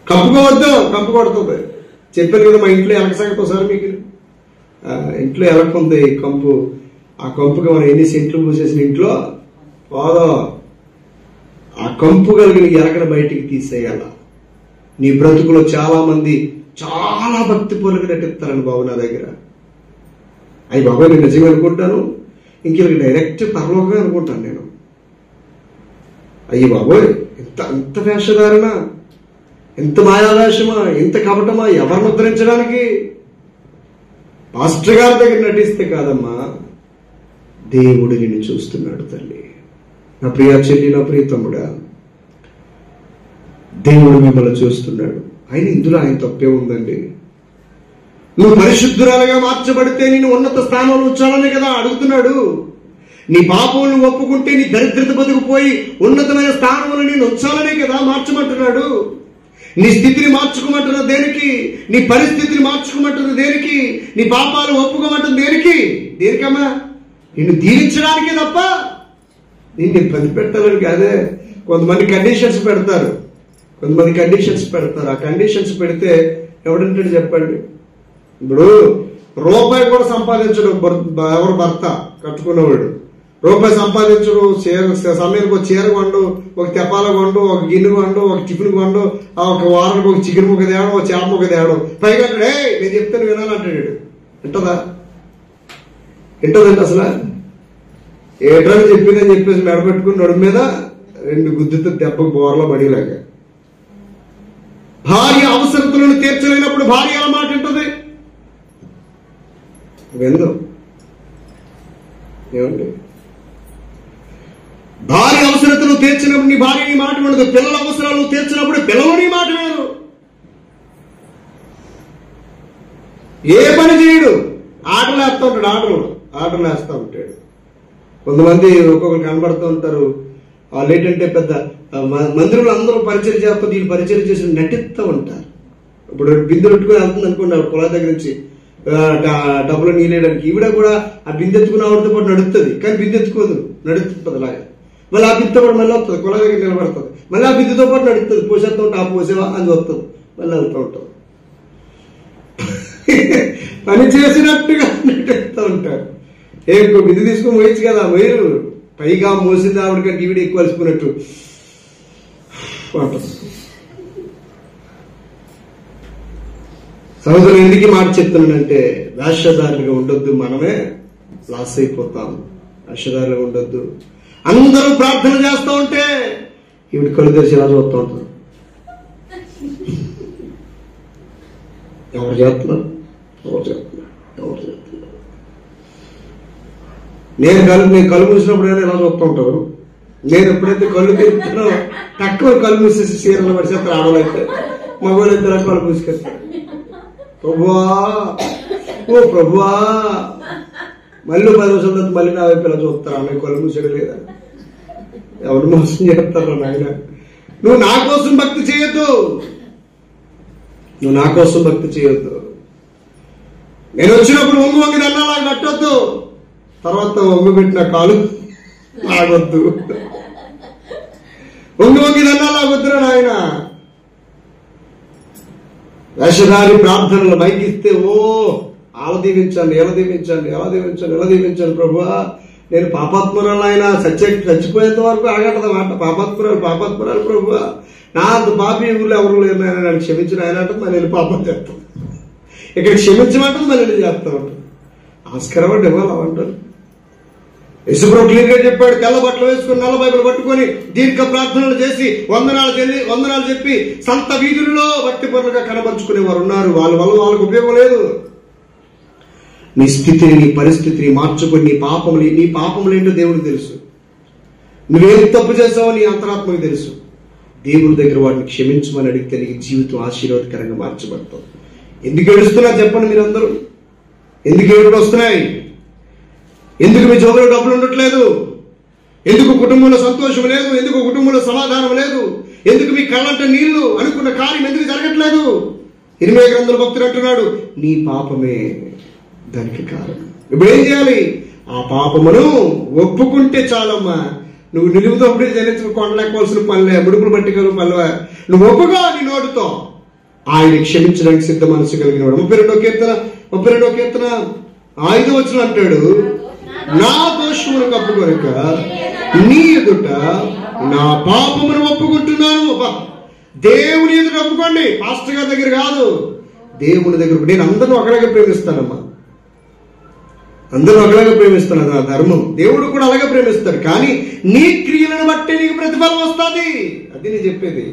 కప్పుకోవద్దు, కప్పు కొడుతుంది. చెప్పాను కదా మా ఇంట్లో ఎలక సంగతి. ఒకసారి మీకు ఇంట్లో ఎలక ఉంది కంపు. ఆ కంపుకి మనం ఎన్ని సెంట్లు పూసేసిన ఇంట్లో పోదో, ఆ కంపు కలిగిన ఎలకను బయటికి తీసేయాల. నీ బ్రతుకులో చాలా మంది చాలా భక్తి పూర్వక నటిస్తారని బాబు నా దగ్గర. అయ్యి బాబాయ్ నేను నిజంగా అనుకుంటాను, ఇంకెళ్ళకి డైరెక్ట్ పరలోకమే అనుకుంటాను నేను. అయ్యి బాబోయ్, ఎంత వేషధారణ, ఎంత మాయావేషమా, ఎంత కపటమా, ఎవరిని ఉద్ధరించడానికి? పాస్టర్ గారి దగ్గర నటిస్తే కాదమ్మా, దేవుడు నిన్ను చూస్తున్నాడు తల్లి. నా ప్రియ చెల్లి, నా ప్రియ తమ్ముడా, దేవుడు మిమ్మల్ని చూస్తున్నాడు. ఇందులో ఆయన తప్పే ఉందండి. నువ్వు పరిశుద్ధురాలుగా మార్చబడితే నేను ఉన్నత స్థానంలో ఉంచాలని కదా అడుగుతున్నాడు. నీ పాపములను ఒప్పుకుంటే నీ దరిద్రత బతుకుపోయి ఉన్నతమైన స్థానంలో నేను ఉంచాలనే కదా మార్చమంటున్నాడు. నీ స్థితిని మార్చుకోమంటున్నది దేనికి? నీ పరిస్థితిని మార్చుకోమంటున్నది దేనికి? నీ పాపాలు ఒప్పుకోమంటున్నది దేనికి? దేనికమ్మా? నిన్ను దీవించడానికే తప్ప నిన్ను ఇబ్బంది పెట్టాలని కాదే. కొంతమంది కండిషన్స్ పెడతారు. ఆ కండిషన్స్ పెడితే ఎవడంటాడు చెప్పండి? ఇప్పుడు రూపాయి కూడా సంపాదించడు ఎవరు భర్త కట్టుకున్నవాడు. రూపాయి సంపాదించడు, సమయానికి ఒక చీర కొండు, ఒక తెపాల కొండు, ఒక గిన్నె కొండు, ఒక టిఫిన్ కొండు, ఒక వారానికి ఒక చికెన్ ముక్క తేవడం, ఒక చేప ముక్క తేవడం. పైగా నేను చెప్తాను వినాలంటాడు. వింటదండి అసలు? ఏట్రని చెప్పిందని చెప్పేసి మెడపెట్టుకుని నడుము మీద 2 గుద్దుతో దెబ్బకు బోర్లో పడేలాగా. భార్య అవసరతలను తీర్చలేనప్పుడు భార్య ఎలా మాట ఉంటుంది? విందు ఏమండి? భార్య అవసరతను తీర్చినప్పుడు నీ భార్య నీ మాట ఉండదు. పిల్లల అవసరాలు తీర్చినప్పుడు పిల్లలు నీ మాట వినరు. ఏ పని చేయడు, ఆటలు వేస్తూ ఉంటాడు. ఆటలు వేస్తూ ఉంటాడు. కొంతమంది ఒక్కొక్కరు కనబడుతూ ఉంటారు. వాళ్ళు ఏంటంటే పెద్ద మందిరంలో అందరూ పరిచయం చేస్తారు, వీళ్ళు పరిచయం చేసి నటిస్తూ ఉంటారు. ఇప్పుడు బిందె పెట్టుకుని వెళ్తుంది అనుకోండి ఆవిడ కుళాయి దగ్గర నుంచి డబ్బులు నీళ్ళేయడానికి, ఈవిడ కూడా ఆ బిందె ఎత్తుకుని ఆవిడతో పాటు నడుస్తుంది, కానీ బిందె ఎత్తుకోదు, నడుస్తుంది అలాగే. మళ్ళీ ఆ బిందెతో పాటు మళ్ళీ వస్తుంది, కుళాయి దగ్గర నిలబడుతుంది, మళ్ళీ ఆ బిందెతో పాటు నడుస్తుంది, పోసేస్తూ ఉంటే ఆ పోసేవా అని వస్తుంది, మళ్ళీ వెళ్తూ ఉంటుంది. పని చేసినట్టుగా నటిస్తూ ఉంటారు. ఇంకో బిందె తీసుకొని పోయచ్చు కదా, మీరు పైగా మోసింది ఆవిడకంటే ఈవిడ ఎక్కువ అలసిపోయినట్టు అంటారు. సహోదరులు, ఎందుకు మాట చెప్తున్నానంటే వేషధారులుగా ఉండొద్దు, మనమే లాస్ అయిపోతాం. వేషధారులుగా ఉండొద్దు. అందరూ ప్రార్థన చేస్తూ ఉంటే ఈవిడ కళ్ళు తెరిచి ఇలా చూస్తూ ఉంటారు. ఎవరు చేస్తున్నారు, ఎవరు చేస్తున్నారు, ఎవరు చేస్తున్నారు. నేను కళ్ళు మూసినప్పుడు ఎలా చూస్తూ ఉంటారు. నేను ఎప్పుడైతే కళ్ళు తెరుపుతానో తక్కువ కళ్ళు మూసేసి చీరలు పడిచేస్తారు. ఆడవాళ్ళైతే మగవాళ్ళైతే కళ్ళు మూసుకెళ్తారు. ప్రభువా, ఓ ప్రభువా, మళ్ళీ 10 రోజుల తర్వాత మళ్ళీ నా వైపు ఇలా చూస్తారా, ఆమె కళ్ళు మూసేయడం లేదా? ఎవరు మోసం చేస్తారా నాయన? నువ్వు నా కోసం భక్తి చేయొద్దు, నువ్వు నా కోసం భక్తి చేయొద్దు. నేను వచ్చినప్పుడు వంగి వంగి దన్నాలాగా కట్టొద్దు, తర్వాత వంగి పెట్టిన కాలు లాగొద్దు. వంగి వంగి దన్నాలాగొద్దురా నాయన. వేషధారి ప్రార్థనలు మైకిస్తే ఓ అలా దీవించండి, ఎలా దీవించండి, ఎలా దీవించండి, ఎలా దీవించండి ప్రభువా, నేను పాపాత్మురాలు, ఆయన చచ్చిపోయేంత వరకు ఆగటదన్నమాట. పాపాత్మురాలు ప్రభువా, నా పాపి ఊళ్ళో ఎవరు లేరు, నన్ను క్షమించిన ఆయన అంటే మళ్ళీ వెళ్ళి పాపం చేస్తాం. ఇక్కడ క్షమించమంటే మళ్ళీ వెళ్ళి చేస్తామంటారు. ఆస్కారం అంటే ఇవ్వాలి అంటారు. యేసుప్రభు క్లియర్ గా చెప్పాడు, తెల్ల బట్టలు వేసుకుని నల్ల బైబిల్ పట్టుకొని దీర్ఘ ప్రార్థనలు చేసి వందనాలు చెప్పి సంత వీధులలో భక్తి పరులుగా కనబరుచుకునేవారు ఉన్నారు. వాళ్ళ వల్ల వాళ్ళకు ఉపయోగం లేదు. నీ స్థితిని, నీ పరిస్థితిని మార్చుకొని నీ పాపములు ఏంటో దేవుడికి తెలుసు. నువ్వేం తప్పు చేసావో నీ అంతరాత్మకు తెలుసు. దేవుని దగ్గర వాటిని క్షమించమని అడిగితే నీకు జీవితం ఆశీర్వాదకరంగా మార్చబడుతుంది. ఎందుకు ఏడుస్తున్నా చెప్పండి మీరందరూ? ఎందుకు ఏడుపులు వస్తున్నాయి? ఎందుకు మీ జోబులో డబ్బులు ఉండట్లేదు? ఎందుకు కుటుంబంలో సంతోషం లేదు? ఎందుకు కుటుంబంలో సమాధానం లేదు? ఎందుకు మీ కళ్ళంట నీళ్లు అనుకున్న కార్యం ఎందుకు జరగట్లేదు? 8 గ్రంథాల భక్తుడు అంటున్నాడు, నీ పాపమే దానికి కారణం. ఇప్పుడు ఏం చేయాలి? ఆ పాపమును ఒప్పుకుంటే చాలమ్మా. నువ్వు నిలువుతోప్పుడు చెల్లించుకు కొనలేకపోవాల్సిన పనులే, ముడుపులు పట్టుకలు పనులే. నువ్వు ఒప్పుగా నీ నోటితో ఆయన క్షమించడానికి సిద్ధ మనసు కలిగిన వాడు. 32వ కీర్తన 5వ వచనం అంటాడు, నా దోషమును కప్పుకొనక నీ ఎదుట నా పాపమును ఒప్పుకుంటున్నాను. దేవుని ఎదుట ఒప్పుకోండి, పాస్టర్ గారి దగ్గర కాదు, దేవుని దగ్గర. నేను అందరూ ఒకలాగే ప్రేమిస్తానమ్మా, అందరూ ఒకలాగే ప్రేమిస్తాను, అది నా ధర్మం. దేవుడు కూడా అలాగే ప్రేమిస్తాడు. కానీ నీ క్రియలను బట్టే నీకు ప్రతిఫలం వస్తుంది. అది నేను చెప్పేది.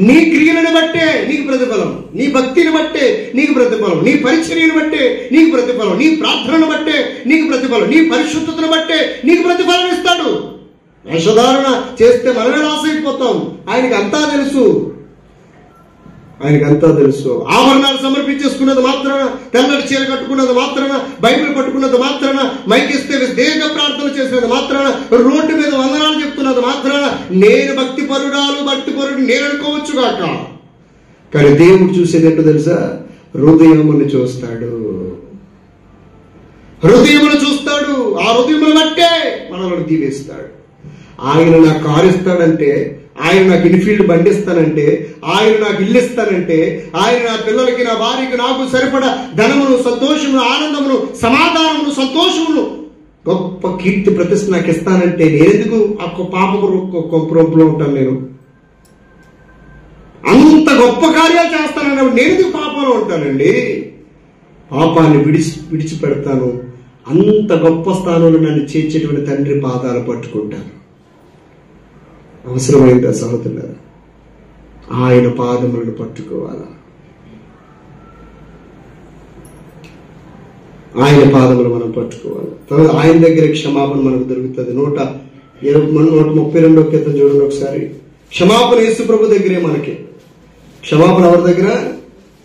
నీ క్రియలను బట్టే నీకు ప్రతిఫలం, నీ భక్తిని బట్టే నీకు ప్రతిఫలం, నీ పరిచర్యను బట్టే నీకు ప్రతిఫలం, నీ ప్రార్థనను బట్టే నీకు ప్రతిఫలం, నీ పరిశుద్ధతను బట్టే నీకు ప్రతిఫలం ఇస్తాడు. వేషధారణ చేస్తే మనమే లాస్ అయిపోతాం. ఆయనకి అంతా తెలుసు. ఆభరణాలు సమర్పించేసుకున్నది మాత్రాన, తెల్లటి చీర కట్టుకున్నది మాత్రాన, బైబిల్ పట్టుకున్నది మాత్రాన, మైకిస్తే దీర్ఘ ప్రార్థన చేసినది మాత్రాన, రోడ్డు మీద వందనాలు చెప్తున్నది మాత్రాన నేను భక్తిపరుడు నేను అనుకోవచ్చు కాక. కానీ దేవుడు చూసేది ఏంటో తెలుసా? హృదయమును చూస్తాడు. ఆ హృదయమును బట్టే మనల్ని దీవిస్తాడు. ఆయన నాకు కారు ఇస్తాడంటే, ఆయన నాకు ఇన్ఫీల్డ్ బండి ఇస్తానంటే, ఆయన నాకు ఇల్లు ఇస్తానంటే, ఆయన నా పిల్లలకి, నా భార్యకి, నాకు సరిపడా ధనమును, సంతోషమును, ఆనందమును, సమాధానమును, సంతోషమును, గొప్ప కీర్తి ప్రతిష్ఠ నాకు ఇస్తానంటే నేనెందుకు ఆ పాపపు కొంపులో ఉంటాను? నేను అంత గొప్ప కార్యాలు చేస్తానన్నప్పుడు నేనెందుకు పాపంలో ఉంటానండి? పాపాన్ని విడిచిపెడతాను. అంత గొప్ప స్థానంలో నన్ను చేర్చేటువంటి తండ్రి పాదాలు పట్టుకుంటాను. అవసరమైందా సహోదరులారా? ఆయన పాదములను పట్టుకోవాలా? ఆయన పాదములు మనం పట్టుకోవాలి. ఆయన దగ్గర క్షమాపణ మనకు దొరుకుతుంది. 132వ కీర్తన చూడండి ఒకసారి. క్షమాపణ యేసు ప్రభు దగ్గరే మనకి క్షమాపణ. ఎవరి దగ్గర?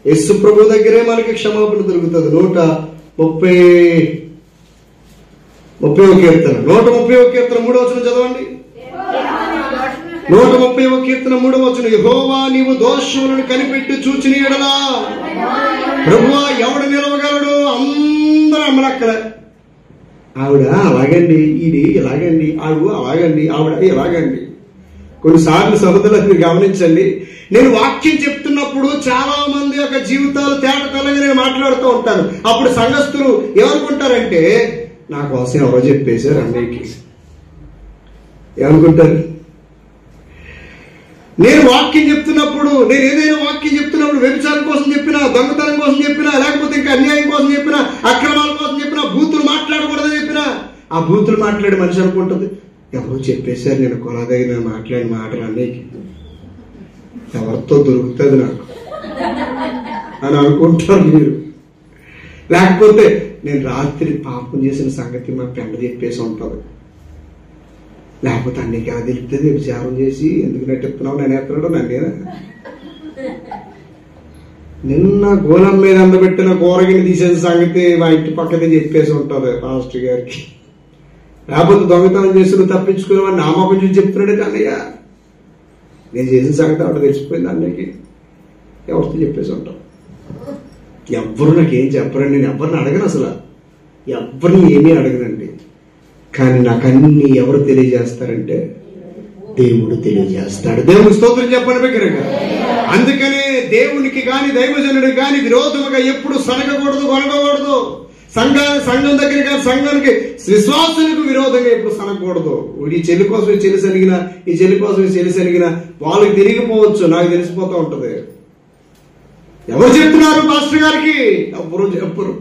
యేసు ప్రభు దగ్గరే మనకి క్షమాపణ దొరుకుతుంది. 130వ కీర్తన 3వ వచనం చదవండి. 130వ కీర్తన 3వ వచనం, యెహోవా నీవు దోషములను కనిపెట్టి చూచిన యెడల ప్రభువా ఎవడు నిలవగలడు? అందరూ అమ్మలక్కల. ఆవిడ అలాగండి, ఇది ఇలాగండి, ఆవిడ అలాగండి, ఆవిడ ఇలాగండి. కొన్నిసార్లు సహోదరులు మీరు గమనించండి, నేను వాక్యం చెప్తున్నప్పుడు చాలా మంది యొక్క జీవితాలు తేట తెల్లగా నేను మాట్లాడుతూ ఉంటాను. అప్పుడు సంఘస్థులు ఏమనుకుంటారంటే, నా కోసం ఎవరో చెప్పేశారు అన్నయ్యకి. ఏమనుకుంటారు? నేను వాక్యం చెప్తున్నప్పుడు, నేను ఏదైనా వాక్యం చెప్తున్నప్పుడు వ్యభిచారం కోసం చెప్పినా, దొంగతనం కోసం చెప్పినా, లేకపోతే ఇంకా అన్యాయం కోసం చెప్పినా, అక్రమాల కోసం చెప్పినా, బూతులు మాట్లాడకూడదని చెప్పినా, ఆ బూతులు మాట్లాడే మనిషి అనుకుంటుంది, ఎవరో చెప్పేశారు నేను కొలదగిన మాట్లాడిన మాటలు అన్నయ్యకి, ఎవరితో దొరుకుతుంది నాకు అని అనుకుంటారు మీరు. లేకపోతే నేను రాత్రి పాపం చేసిన సంగతి మా పెండ చెప్పేసి ఉంటుంది. లేకపోతే అన్నికి ఎలా తెలుపుతుంది? విచారం చేసి ఎందుకు నెట్టెత్తున్నావు, నేను ఎత్తున్నాడు నన్నేనా? నిన్న గోళం మీద అందబెట్టిన కూరగిని తీసేసిన సంగతి మా ఇంటి పక్కనే చెప్పేసి ఉంటుంది పాస్టర్ గారికి. లేకపోతే దొంగతనం చేసి నువ్వు తప్పించుకుని నా మొక్కం చూసి చెప్తున్నాడు అన్నయ్య. నేను చేసిన సంగతి ఆవిడ తెలిసిపోయింది అన్నయ్యకి, ఎవరితో చెప్పేసి ఉంటాం. ఎవ్వరు నాకేం చెప్పరండి, నేను ఎవరిని అడగను, అసలు ఎవరిని ఏమీ అడగనండి. కానీ నాకు అన్ని ఎవరు తెలియజేస్తారంటే దేవుడు తెలియజేస్తాడు. దేవుడు స్తోత్రం చెప్పండి బిగ్గరగా. అందుకనే దేవునికి కానీ దైవజనుడికి కానీ విరోధముగా ఎప్పుడు సనగకూడదు, కొనకూడదు. సంఘం దగ్గర కానీ సంఘానికి విశ్వాసులకు విరోధంగా ఎప్పుడు సనగకూడదు. ఈ చెల్లి కోసం ఈ చెల్లి సనిగిన, ఈ చెల్లి కోసం ఈ చెల్లి సనిగిన వాళ్ళకి తిరిగిపోవచ్చు, నాకు తెలిసిపోతూ ఉంటది. ఎవరు చెప్తున్నారు పాస్టర్ గారికి? ఎవరు చెప్పరు,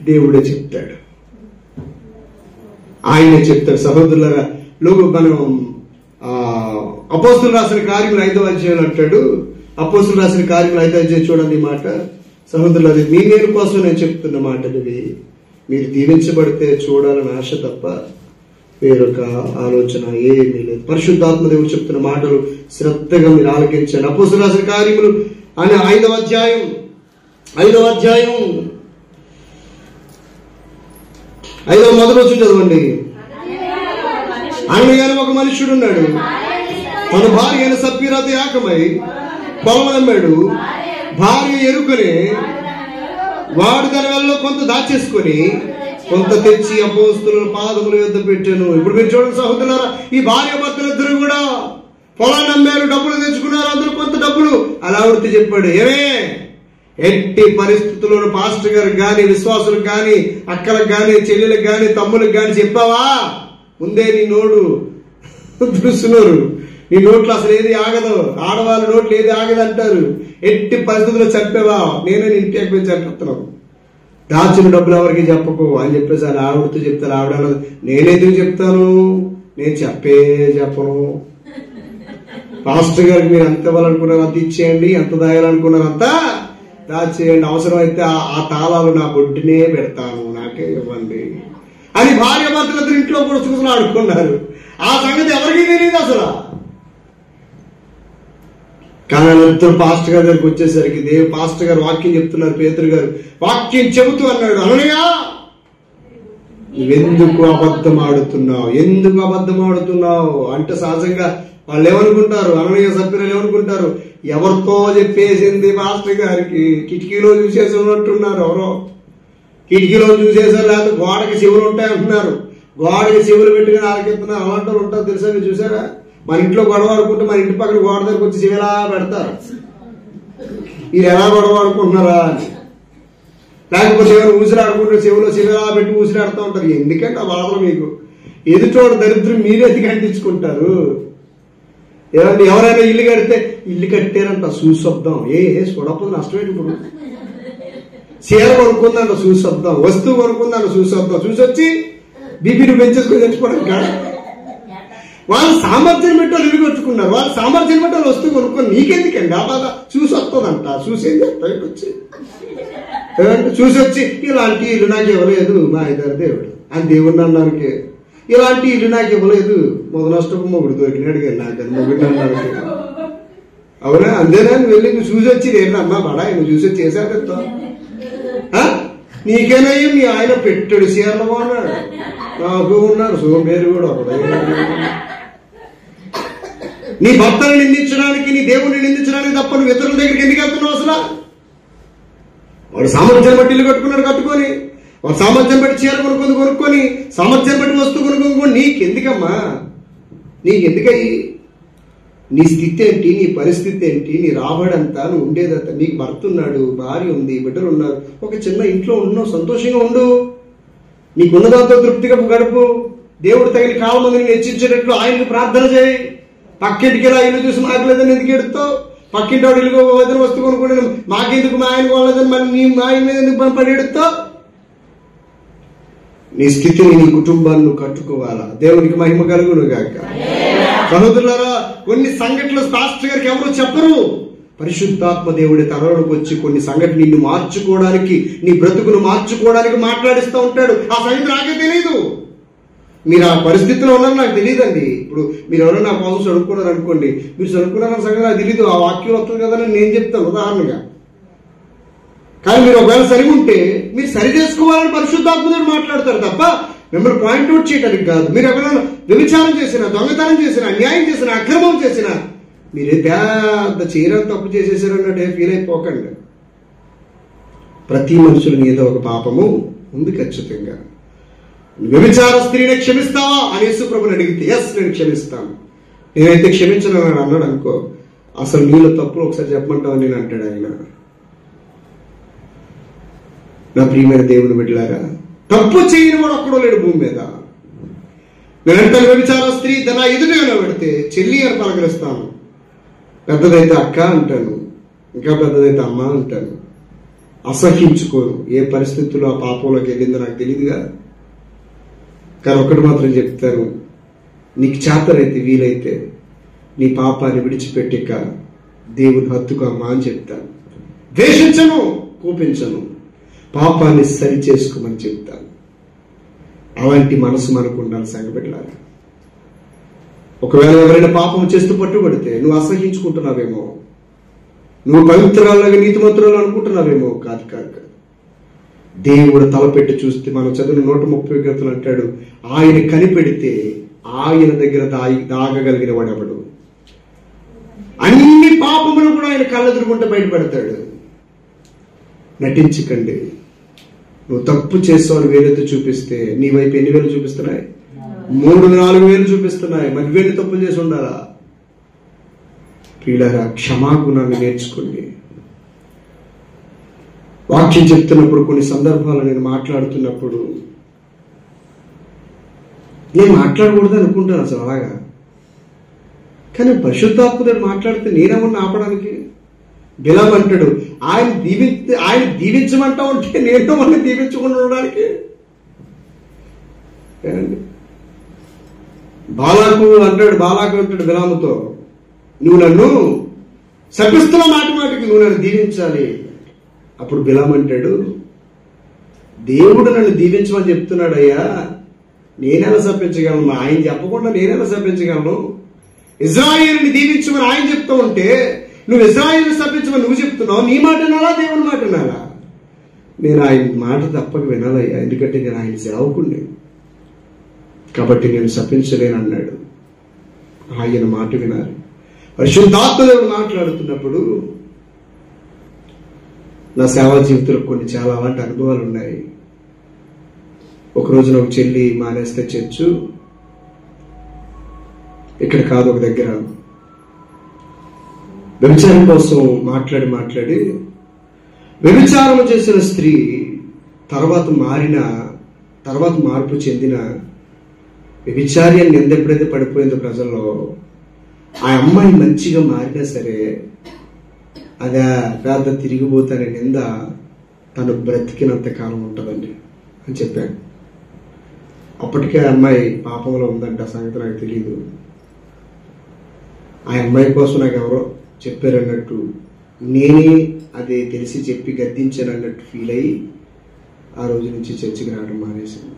దేవుడే చెప్తాడు, ఆయనే చెప్తాడు. సహోదరులారా, మనం అపోస్తులు రాసిన కార్యములు 5వ అధ్యాయం అంటాడు. అపోస్తులు రాసిన కార్యములు 5వ అధ్యాయం చూడండి ఈ మాట. సహోదరులు, అది మీ మేలు కోసం నేను చెప్తున్న మాటలు ఇవి. మీరు దీవించబడితే చూడాలని ఆశ తప్ప వేరొక ఆలోచన ఏమీ లేదు. పరిశుద్ధాత్మ దేవుడు చెప్తున్న మాటలు శ్రద్ధగా మీరు ఆలకించండి. అపోస్తులు రాసిన కార్యములు అని 5వ అధ్యాయం 5వ మొదటి వచ్చి చదవండి. అననీయ ఒక మనుష్యుడు ఉన్నాడు, తన భార్య అయిన సప్పీరాతో ఏకమై పొలం అమ్మాడు. భార్య ఎరుకనే వాడు తన వెళ్ళలో కొంత దాచేసుకొని కొంత తెచ్చి అపోస్తుల పాదముల యొద్ద పెట్టాను. ఇప్పుడు మీరు చూడండి సహోదరులారా, ఈ భార్య భర్తలు ఇద్దరు కూడా పొలాన్ని అమ్మారు, డబ్బులు తెచ్చుకున్నారు, అందరూ కొంత డబ్బులు. అలా వృత్తి చెప్పాడు, ఏమే ఎట్టి పరిస్థితుల్లోనూ పాస్టర్ గారికి కానీ, విశ్వాసులకు కానీ, అక్కలకు కానీ, చెల్లెలకు కానీ, తమ్ములకు కానీ చెప్పావా? ముందే నీ నోడు దృశ్యునోరు, నీ నోట్లో అసలు ఏది ఆగదు, ఆడవాళ్ళ నోట్లు ఏది ఆగదు అంటారు. ఎట్టి పరిస్థితుల్లో చెప్పావా? నేనే ఇంటి అయిపోయి చెప్పేస్తున్నావు, దాచిన డబ్బులు ఎవరికి చెప్పకు అని చెప్పేసి అది ఆవిడతో చెప్తారు. ఆవిడ నేనెందుకు చెప్తాను, నేను చెప్పను. పాస్టర్ గారికి మీరు ఎంత ఇవ్వాలనుకున్నారు అంత ఇచ్చేయండి, ఎంత దాయాలనుకున్నారు అంతా దాచేయండి, అవసరమైతే ఆ తాళాలు నా బొడ్డునే పెడతాను, నాకే ఇవ్వండి అని భార్య భర్తలు ఇంట్లో కూడా చూసుకుని ఆడుకున్నారు. ఆ సంగతి ఎవరికీ తెలియదు అసలు. కానీ ఇద్దరు పాస్టర్ గారి దగ్గరికి వచ్చేసరికి పాస్టర్ గారు వాక్యం చెప్తున్నారు. పేతురు గారు వాక్యం చెబుతూ అన్నాడు, అననీయ నువ్వెందుకు అబద్ధం ఆడుతున్నావు అంటే సహజంగా వాళ్ళు ఏమనుకుంటారు, అననీయ సభ్యులు ఏమనుకుంటారు, ఎవరితో చెప్పేసింది పాస్టర్ గారికి, కిటికీలో చూసేసి ఉన్నట్టున్నారు. ఎవరో కిటికీలో చూసేసారు, లేకపోతే గోడకి చెవులు ఉంటాయంటున్నారు. గోడకి చెవులు పెట్టుకుని ఆలకెత్తున్నారు. అలాంటి వాళ్ళు ఉంటారు తెలుసా, మీరు చూసారా? మన ఇంట్లో గొడవ ఆడుకుంటే మన ఇంటి పక్కన గోడ దగ్గర వచ్చి చెవిలా పెడతారు, మీరు ఎలా గొడవ ఆడుకుంటున్నారా అని. లేకపోతే ఎవరు ఊసిరాడుకుంటే చెవిలా పెట్టి ఊసిరాడుతూ ఉంటారు. ఎందుకంటే ఆ బాధలు మీకు ఎదుటోడు దరిద్రం మీరెందుకు అంటించుకుంటారు? ఏమంటే ఎవరైనా ఇల్లు కడితే ఇల్లు కట్టారంట చూసొద్దాం, చూడకపోతే నష్టమేంటి? ఇప్పుడు చీర కొనుక్కుందంట చూసొద్దాం, వస్తువు కొనుక్కుందంట చూసొద్దాం, చూసొచ్చి బీపీని పెంచేసుకొని తెచ్చుకోవడం కాదు. వాళ్ళ సామర్థ్యం బట్టి వాళ్ళు ఇల్లు కట్టుకున్నారు, వాళ్ళ సామర్థ్యం బట్టి వాళ్ళు వస్తువు కొనుక్కొని నీకెందుకండి ఆ బాధ? చూసి వస్తుందంట, చూసేం చెప్తాయి వచ్చి చూసొచ్చి ఇలాంటి ఇల్లు నాకు ఇవ్వలేదు మా ఇద్దరు దేవుడు అని దేవుడిని అన్నానికి, ఇలాంటి ఇల్లు నాకు ఇవ్వలేదు మొదనష్టపు మొగుడు దొరికినాడు కానీ నాకు మొగుడిని అన్నానికి. అవునా? అంతేనా? వెళ్ళి నువ్వు చూసి వచ్చి ఏంటమ్మా బడా నువ్వు చూసి వచ్చి చేశాడు, నీకేనయ్యి మీ ఆయన పెట్టాడు చీరలు బాగున్నాడు, నాకు ఉన్నాడు సోమేరు కూడా ఒకడు. నీ భర్తను నిందించడానికి, నీ దేవుడిని నిందించడానికి తప్ప నువ్వు ఇతరుల దగ్గరికి ఎందుకు వెళ్తున్నావు అసలు? వాడు సామర్థ్యం బట్టి ఇల్లు కట్టుకున్నాడు, కట్టుకొని వాడు సామర్థ్యం బట్టి చీర కొనుక్కొని సామర్థ్యం బట్టి వస్తువు కొనుక్కొని నీకెందుకమ్మా? నీకెందుకయ్యి? నీ స్థితి ఏంటి, నీ పరిస్థితి ఏంటి, నీ రాబడంతా, నువ్వు ఉండేదంతా, నీకు భర్త ఉన్నాడు, భార్య ఉంది, బిడ్డలు ఉన్నారు, ఒక చిన్న ఇంట్లో ఉన్నావు, సంతోషంగా ఉండు, నీకున్నదాంతో తృప్తిగా గడుపు. దేవుడు తగిన కాలం మందిని హెచ్చించేటట్లు ఆయనకు ప్రార్థన చేయి. పక్కింటికి ఇలా ఇల్లు చూసి మాకు లేదని ఎందుకు ఎడుతావు? పక్కింటి వాడు ఇల్లు వదిన వస్తువు కొనుక్కుంటే మాకెందుకు, మా ఆయన వాళ్ళదని మరి నీ మా ఆయన మీద ఎందుకు పడి ఎడుతావు? నీ స్థితిని, నీ కుటుంబాన్ని నువ్వు కట్టుకోవాలా. దేవునికి మహిమ కలుగును గాక. సహోదరులారా, కొన్ని సంఘటనలు పాస్టర్ గారికి ఎవరు చెప్పరు. పరిశుద్ధాత్మ దేవుడి తరంలోకి వచ్చి కొన్ని సంఘటనలు నిన్ను మార్చుకోవడానికి, నీ బ్రతుకును మార్చుకోవడానికి మాట్లాడిస్తూ ఉంటాడు. ఆ సంగతి నాకే తెలియదు. మీరు ఆ పరిస్థితిలో ఉన్నారని నాకు తెలియదండి. ఇప్పుడు మీరు ఎవరైనా నా కోసం చదువుకున్నారు అనుకోండి, మీరు చదువుకున్నారన్న సంగతి నాకు తెలియదు. ఆ వాక్యం వస్తుంది కదా నేను చెప్తాను ఉదాహరణగా. కానీ మీరు ఒకవేళ సరిగా ఉంటే మీరు సరి చేసుకోవాలని పరిశుద్ధాత్మదేవుడు మాట్లాడతారు తప్ప మిమ్మల్ని పాయింట్అవుట్ చేయడానికి కాదు. మీరు ఎవరైనా వ్యభిచారం చేసినా, దొంగతనం చేసినా, అన్యాయం చేసినా, అక్రమం చేసినా, మీరే పెద్ద చేయడం తప్పు చేసేసారన్నట్టే ఫీల్ అయిపోకండి. ప్రతి మనుషులని ఏదో ఒక పాపము ఉంది ఖచ్చితంగా. వ్యభిచార స్త్రీని క్షమిస్తావా అని యేసు ప్రభుని అడిగితే ఎస్ నేను క్షమిస్తాను. నేనైతే క్షమించను అన్నాడు అనుకో, అసలు నీళ్ళ తప్పులు ఒకసారి చెప్పమంటావు నేను అంటాడు ఆయన. నా ప్రియమైన దేవుని బిడ్డలారా, తప్పు చేయని వాడు ఒక్కడో లేడు భూమి మీద. నేనంటే వ్యభిచార స్త్రీ నా ఎదురుగా పెడితే చెల్లి అని పలకరిస్తాను, పెద్దదైతే అక్క అంటాను, ఇంకా పెద్దదైతే అమ్మ అంటాను. అసహించుకోను. ఏ పరిస్థితుల్లో ఆ పాపంలోకి వెళ్ళిందో నాకు తెలియదుగా. కానీ ఒక్కటి మాత్రం చెప్తాను, నీకు చేతనైతే వీలైతే నీ పాపాన్ని విడిచిపెట్టిక దేవుని హత్తుకు అమ్మా అని చెప్తాను. ద్వేషించను, కోపించను, పాపాన్ని సరి చేసుకోమని చెప్తాను. అలాంటి మనసు మనకు ఉండాలి సంగబెట్టలాగా. ఒకవేళ ఎవరైనా పాపం చేస్తూ పట్టుబడితే నువ్వు అసహించుకుంటున్నావేమో, నువ్వు పవిత్రాలుగా నీతిమంతురాలు అనుకుంటున్నావేమో. కాదు కాదు కాదు. దేవుడు తలపెట్టి చూస్తే మనం చదివిన 130 కీర్తనలు అంటాడు, ఆయన కనిపెడితే ఆయన దగ్గర దాగగలిగిన వాడెవడు. అన్ని పాపములు కూడా ఆయన కళ్ళెదురుకుంటే బయటపడతాడు. నటించకండి. నువ్వు తప్పు చేస్తావు వేలెత్తి చూపిస్తే నీ వైపు ఎన్ని వేలు చూపిస్తున్నాయి? 3-4 వేలు చూపిస్తున్నాయి. మరి వేలు తప్పులు చేసి ఉండాలా? ప్రియులారా, క్షమాగుణాన్ని నేర్చుకోండి. వాక్యం చెప్తున్నప్పుడు కొన్ని సందర్భాలు నేను మాట్లాడుతున్నప్పుడు నేను మాట్లాడకూడదు అనుకుంటాను అసలు అలాగా. కానీ పరిశుద్ధాత్ముడు మాట్లాడితే నేనేమన్నా ఆపడానికి? బిలాము అంటాడు, ఆయన దీవించమంటా ఉంటే నేను మళ్ళీ దీవించకుండా ఉండడానికి. బాలాకు అంటాడు బిలాముతో, నువ్వు నన్ను శపిస్తున్న మాటికి నువ్వు నన్ను దీవించాలి. అప్పుడు బిలాము అంటాడు, దేవుడు నన్ను దీవించమని చెప్తున్నాడు అయ్యా, నేనెలా శపించగలను? ఆయన చెప్పకుండా నేనెలా శపించగలను? ఇజ్రాయేలుని దీవించమని ఆయన చెప్తూ ఉంటే నువ్వు ఇజ్రాయేలుని శపించమని నువ్వు చెప్తున్నావు. నీ మాట వినాలా, దేవుని మాట వినాలా? నేను ఆయన మాట తప్పక వినాలయ్యా, ఎందుకంటే నేను ఆయన సేవకుడిని కాబట్టి నేను శపించలేను అన్నాడు. ఆయన మాట వినాలి. పరిశుద్ధాత్మదేవుడు మాట్లాడుతున్నప్పుడు నా సేవా జీవితంలో కొన్ని చాలా అలాంటి అనుభవాలు ఉన్నాయి. ఒక రోజున ఒక చెల్లి మానేస్తే చర్చు ఇక్కడ కాదు, ఒక దగ్గర వ్యభిచారం కోసం మాట్లాడి వ్యభిచారం చేసిన స్త్రీ తర్వాత మార్పు చెందిన వ్యభిచారి అని నింద ఎప్పుడైతే పడిపోయిందో ప్రజల్లో, ఆ అమ్మాయి మంచిగా మారినా సరే అదే పెద్ద తిరిగిపోతానే నింద తను బ్రతికినంత కాలం ఉంటుందండి అని చెప్పాను. అప్పటికే ఆ అమ్మాయి పాపంలో ఉందంట, ఆ సంగతి నాకు తెలియదు. ఆ అమ్మాయి కోసం నాకు ఎవరో చెప్పారన్నట్టు, నేనే అదే తెలిసి చెప్పి గద్దించానన్నట్టు ఫీల్ అయ్యి ఆ రోజు నుంచి చర్చికి రావడం మానేసింది.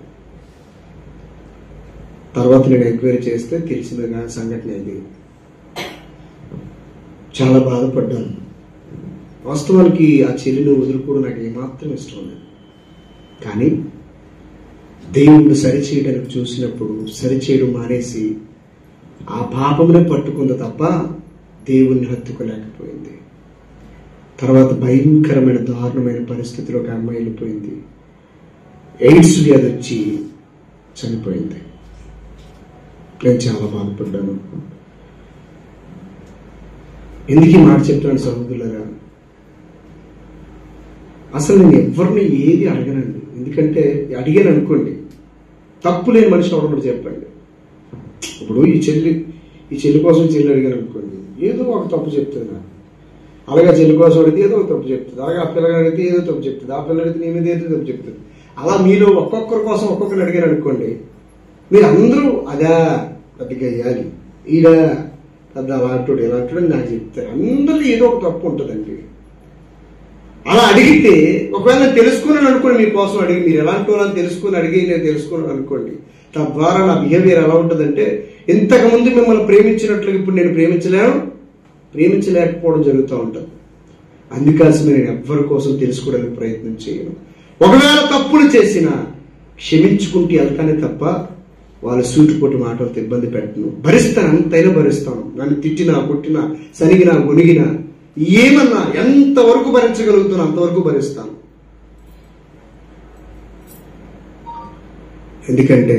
తర్వాత నేను ఎంక్వైరీ చేస్తే తెలిసిన సంఘటన ఇది. చాలా బాధపడ్డాను. వాస్తవానికి ఆ చెల్లిని వదులుకోవడం నాకు ఏమాత్రం ఇష్టం లేదు. కానీ దేవుడు సరిచేయడానికి చూసినప్పుడు సరిచేయడం మానేసి ఆ పాపమునే పట్టుకుంది తప్ప దేవుణ్ణి హత్తుకోలేకపోయింది. తర్వాత భయంకరమైన దారుణమైన పరిస్థితిలోకి అమ్మాయి వెళ్ళిపోయింది. ఎయిడ్స్ వ్యాధి వచ్చి చనిపోయింది. నేను చాలా బాధపడ్డాను. ఎందుకు ఈ మాట చెప్తున్నాను సహోదరులారా? అసలు నేను ఎవరిని ఏది అడగనండి. ఎందుకంటే అడిగాను అనుకోండి, తప్పు లేని మనిషి అవడం చెప్పండి. ఇప్పుడు ఈ చెల్లి కోసం చెల్లి అడిగాను అనుకోండి, ఏదో ఒక తప్పు చెప్తుంది నాకు. అలాగే చెల్లి కోసం అడిగితే ఏదో ఒక తప్పు చెప్తుంది. అలాగే ఆ పిల్లగా అడిగితే ఏదో తప్పు చెప్తుంది. ఆ పిల్లలు అడిగితే నీ మీద ఏదో తప్పు చెప్తుంది. అలా మీలో ఒక్కొక్కరి కోసం ఒక్కొక్కరు అడిగారు అనుకోండి, మీరు అందరూ అదా పెద్దగా అయ్యాలి, ఈడ పెద్ద అలాంటి ఇలాంటి నాకు చెప్తారు. అందరూ ఏదో ఒక తప్పు ఉంటుందండి. అలా అడిగితే ఒకవేళ నేను తెలుసుకున్నాను అనుకోండి, మీకోసం అడిగి మీరు ఎలాంటి వాళ్ళని తెలుసుకుని అడిగి నేను తెలుసుకున్నాను అనుకోండి, తద్వారా నా బిహేవియర్ ఎలా ఉంటుందంటే, ఇంతకుముందు మిమ్మల్ని ప్రేమించినట్లుగా ఇప్పుడు నేను ప్రేమించలేకపోవడం జరుగుతూ ఉంటుంది. అందుకోసమే నేను ఎవరి కోసం తెలుసుకోవడానికి ప్రయత్నం చేయను. ఒకవేళ తప్పులు చేసినా క్షమించుకుంటూ వెళ్తానే తప్ప వాళ్ళ సూటిపోటు మాటలతో ఇబ్బంది పెట్టను. భరిస్తాను, అంతైనా భరిస్తాను. నన్ను తిట్టినా, కొట్టినా, సనిగినా, గొనిగినా, ఏమన్నా ఎంతవరకు భరించగలుగుతానో అంతవరకు భరిస్తాను. ఎందుకంటే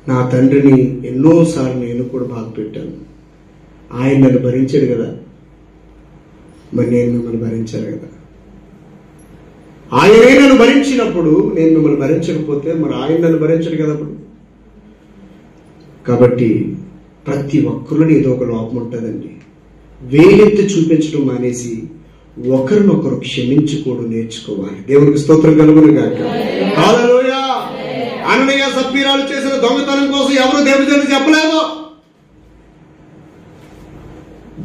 నా తండ్రిని ఎన్నోసార్లు నేను కూడా బాధ పెట్టాను. ఆయన నన్ను భరించాడు కదా, మరి నేను మిమ్మల్ని భరించాను కదా. ఆయనే నన్ను భరించినప్పుడు నేను మిమ్మల్ని భరించకపోతే మరి ఆయన నన్ను భరించడు కదా. అప్పుడు కాబట్టి ప్రతి ఒక్కరిని ఏదో ఒక లోపం ఉంటుందండి. వేలెత్తి చూపించడం మానేసి ఒకరినొకరు క్షమించుకోవడం నేర్చుకోవాలి. దేవునికి స్తోత్రం కలుగును గాక. హల్లెలూయా. అననీయ సప్పీరాలు చేసిన దొంగతనం కోసం ఎవరు దేవుడిని చెప్పలేదు,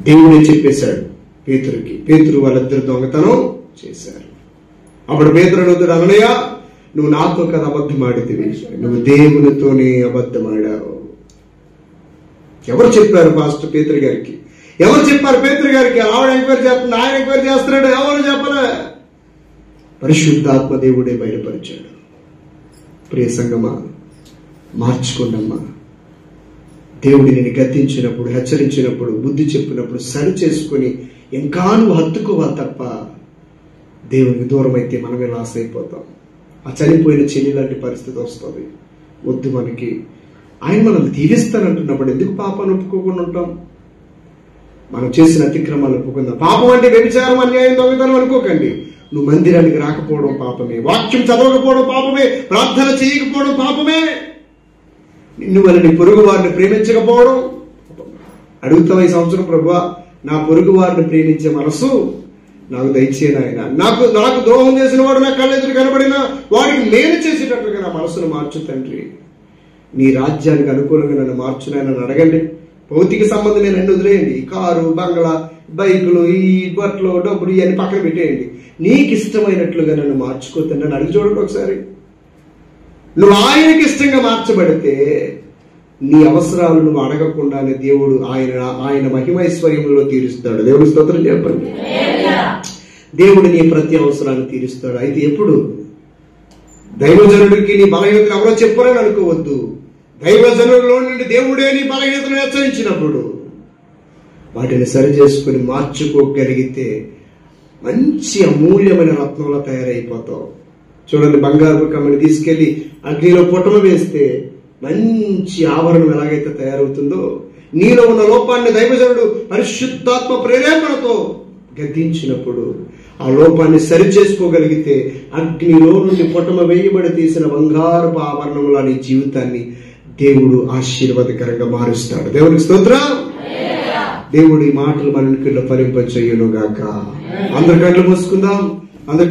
దేవుడే చెప్పేశాడు పేతురుకి. పేతురు వాళ్ళిద్దరు దొంగతనం చేశారు. అప్పుడు పేతురు అడుగుతాడు, అననీయ నువ్వు నాతో కదా అబద్ధం ఆడితివి, నువ్వు దేవునితోనే అబద్ధం ఆడావు. ఎవరు చెప్పారు పాస్టర్ పేతురు గారికి? ఎవరు చెప్పారు పేతురు గారికి? ఆవిడ ఎంక్వైరీ చేస్తుంది, ఆయన ఎంక్వైరీ చేస్తున్నాడు, ఎవరు చెప్పలే. పరిశుద్ధాత్మ దేవుడే బయలుపరిచాడు. ప్రియ సంగమా, మార్చుకోండమ్మా. దేవుడి నేను గద్దించినప్పుడు, హెచ్చరించినప్పుడు, బుద్ధి చెప్పినప్పుడు సరి చేసుకుని ఇంకా నువ్వు హత్తుకోవాలి తప్ప దేవునికి దూరం అయితే మనమే లాస్ అయిపోతాం. ఆ చనిపోయిన చెల్లి లాంటి పరిస్థితి వస్తుంది. వద్దు మనకి. ఆయన మనల్ని దీవిస్తానంటున్నప్పుడు ఎందుకు పాపాన్ని ఒప్పుకోకుండా ఉంటాం? మనం చేసిన అతిక్రమాలు ఒప్పుకుందాం. పాపం అంటే వ్యభిచారం, అన్యాయం, దొంగతనం అనుకోకండి. నువ్వు మందిరానికి రాకపోవడం పాపమే, వాక్యం చదవకపోవడం పాపమే, ప్రార్థన చేయకపోవడం పాపమే, నిన్ను వల్ల నీ పొరుగు వారిని ప్రేమించకపోవడం. అడుగుతావా ఈ సంవత్సరం, ప్రభువా నా పొరుగు వారిని ప్రేమించే మనసు నాకు దయచేయను. ఆయన నాకు ద్రోహం చేసిన వాడు నా కళ్ళెదురు కనబడినా వాడికి నేను చేసేటట్లుగా నా మనసును మార్చు తండ్రి. నీ రాజ్యానికి అనుకూలంగా నన్ను మార్చునని అడగండి. భౌతిక సంబంధమే నన్ను వదిలేయండి. కారు, బంగ్లా, బైకులు, ఈ బట్టలు, డబ్బులు ఇవన్నీ పక్కన పెట్టేయండి. నీకు ఇష్టమైనట్లుగా నన్ను మార్చుకోతండి అని అడిగి చూడండి ఒకసారి. నువ్వు ఆయనకి ఇష్టంగా మార్చబడితే నీ అవసరాలు నువ్వు అడగకుండానే దేవుడు ఆయన మహిమైశ్వర్యంలో తీరుస్తాడు. దేవుడి స్తోత్రం చెప్పండి. దేవుడు నీ ప్రతి అవసరాన్ని తీరుస్తాడు. అయితే ఎప్పుడు? దైవజనుడికి నీ బలహీనతను ఎవరో చెప్పరని అనుకోవద్దు. దైవజనుడిలో నుండి దేవుడే నీ బలహీనతను హెచ్చరించినప్పుడు వాటిని సరి చేసుకుని మార్చుకోగలిగితే మంచి అమూల్యమైన రత్నంలా తయారైపోతావు. చూడండి, బంగారు కమ్మని తీసుకెళ్లి అగ్నిలో పొట్టమ వేస్తే మంచి ఆభరణం ఎలాగైతే తయారవుతుందో, నీలో ఉన్న లోపాన్ని దైవజనుడు పరిశుద్ధాత్మ ప్రేరేపణతో గద్దించినప్పుడు ఆ లోపాన్ని సరి చేసుకోగలిగితే అగ్నిలో నుండి పొట్టమ వేయబడి తీసిన బంగారపు ఆభరణంలో నీ జీవితాన్ని దేవుడు ఆశీర్వాదకరంగా మారుస్తాడు. దేవునికి స్తోత్రం. దేవుడి మాటలు మన ఫలింపచేయును గాక. అందరి కళ్ళు మూసుకుందాం. అందరి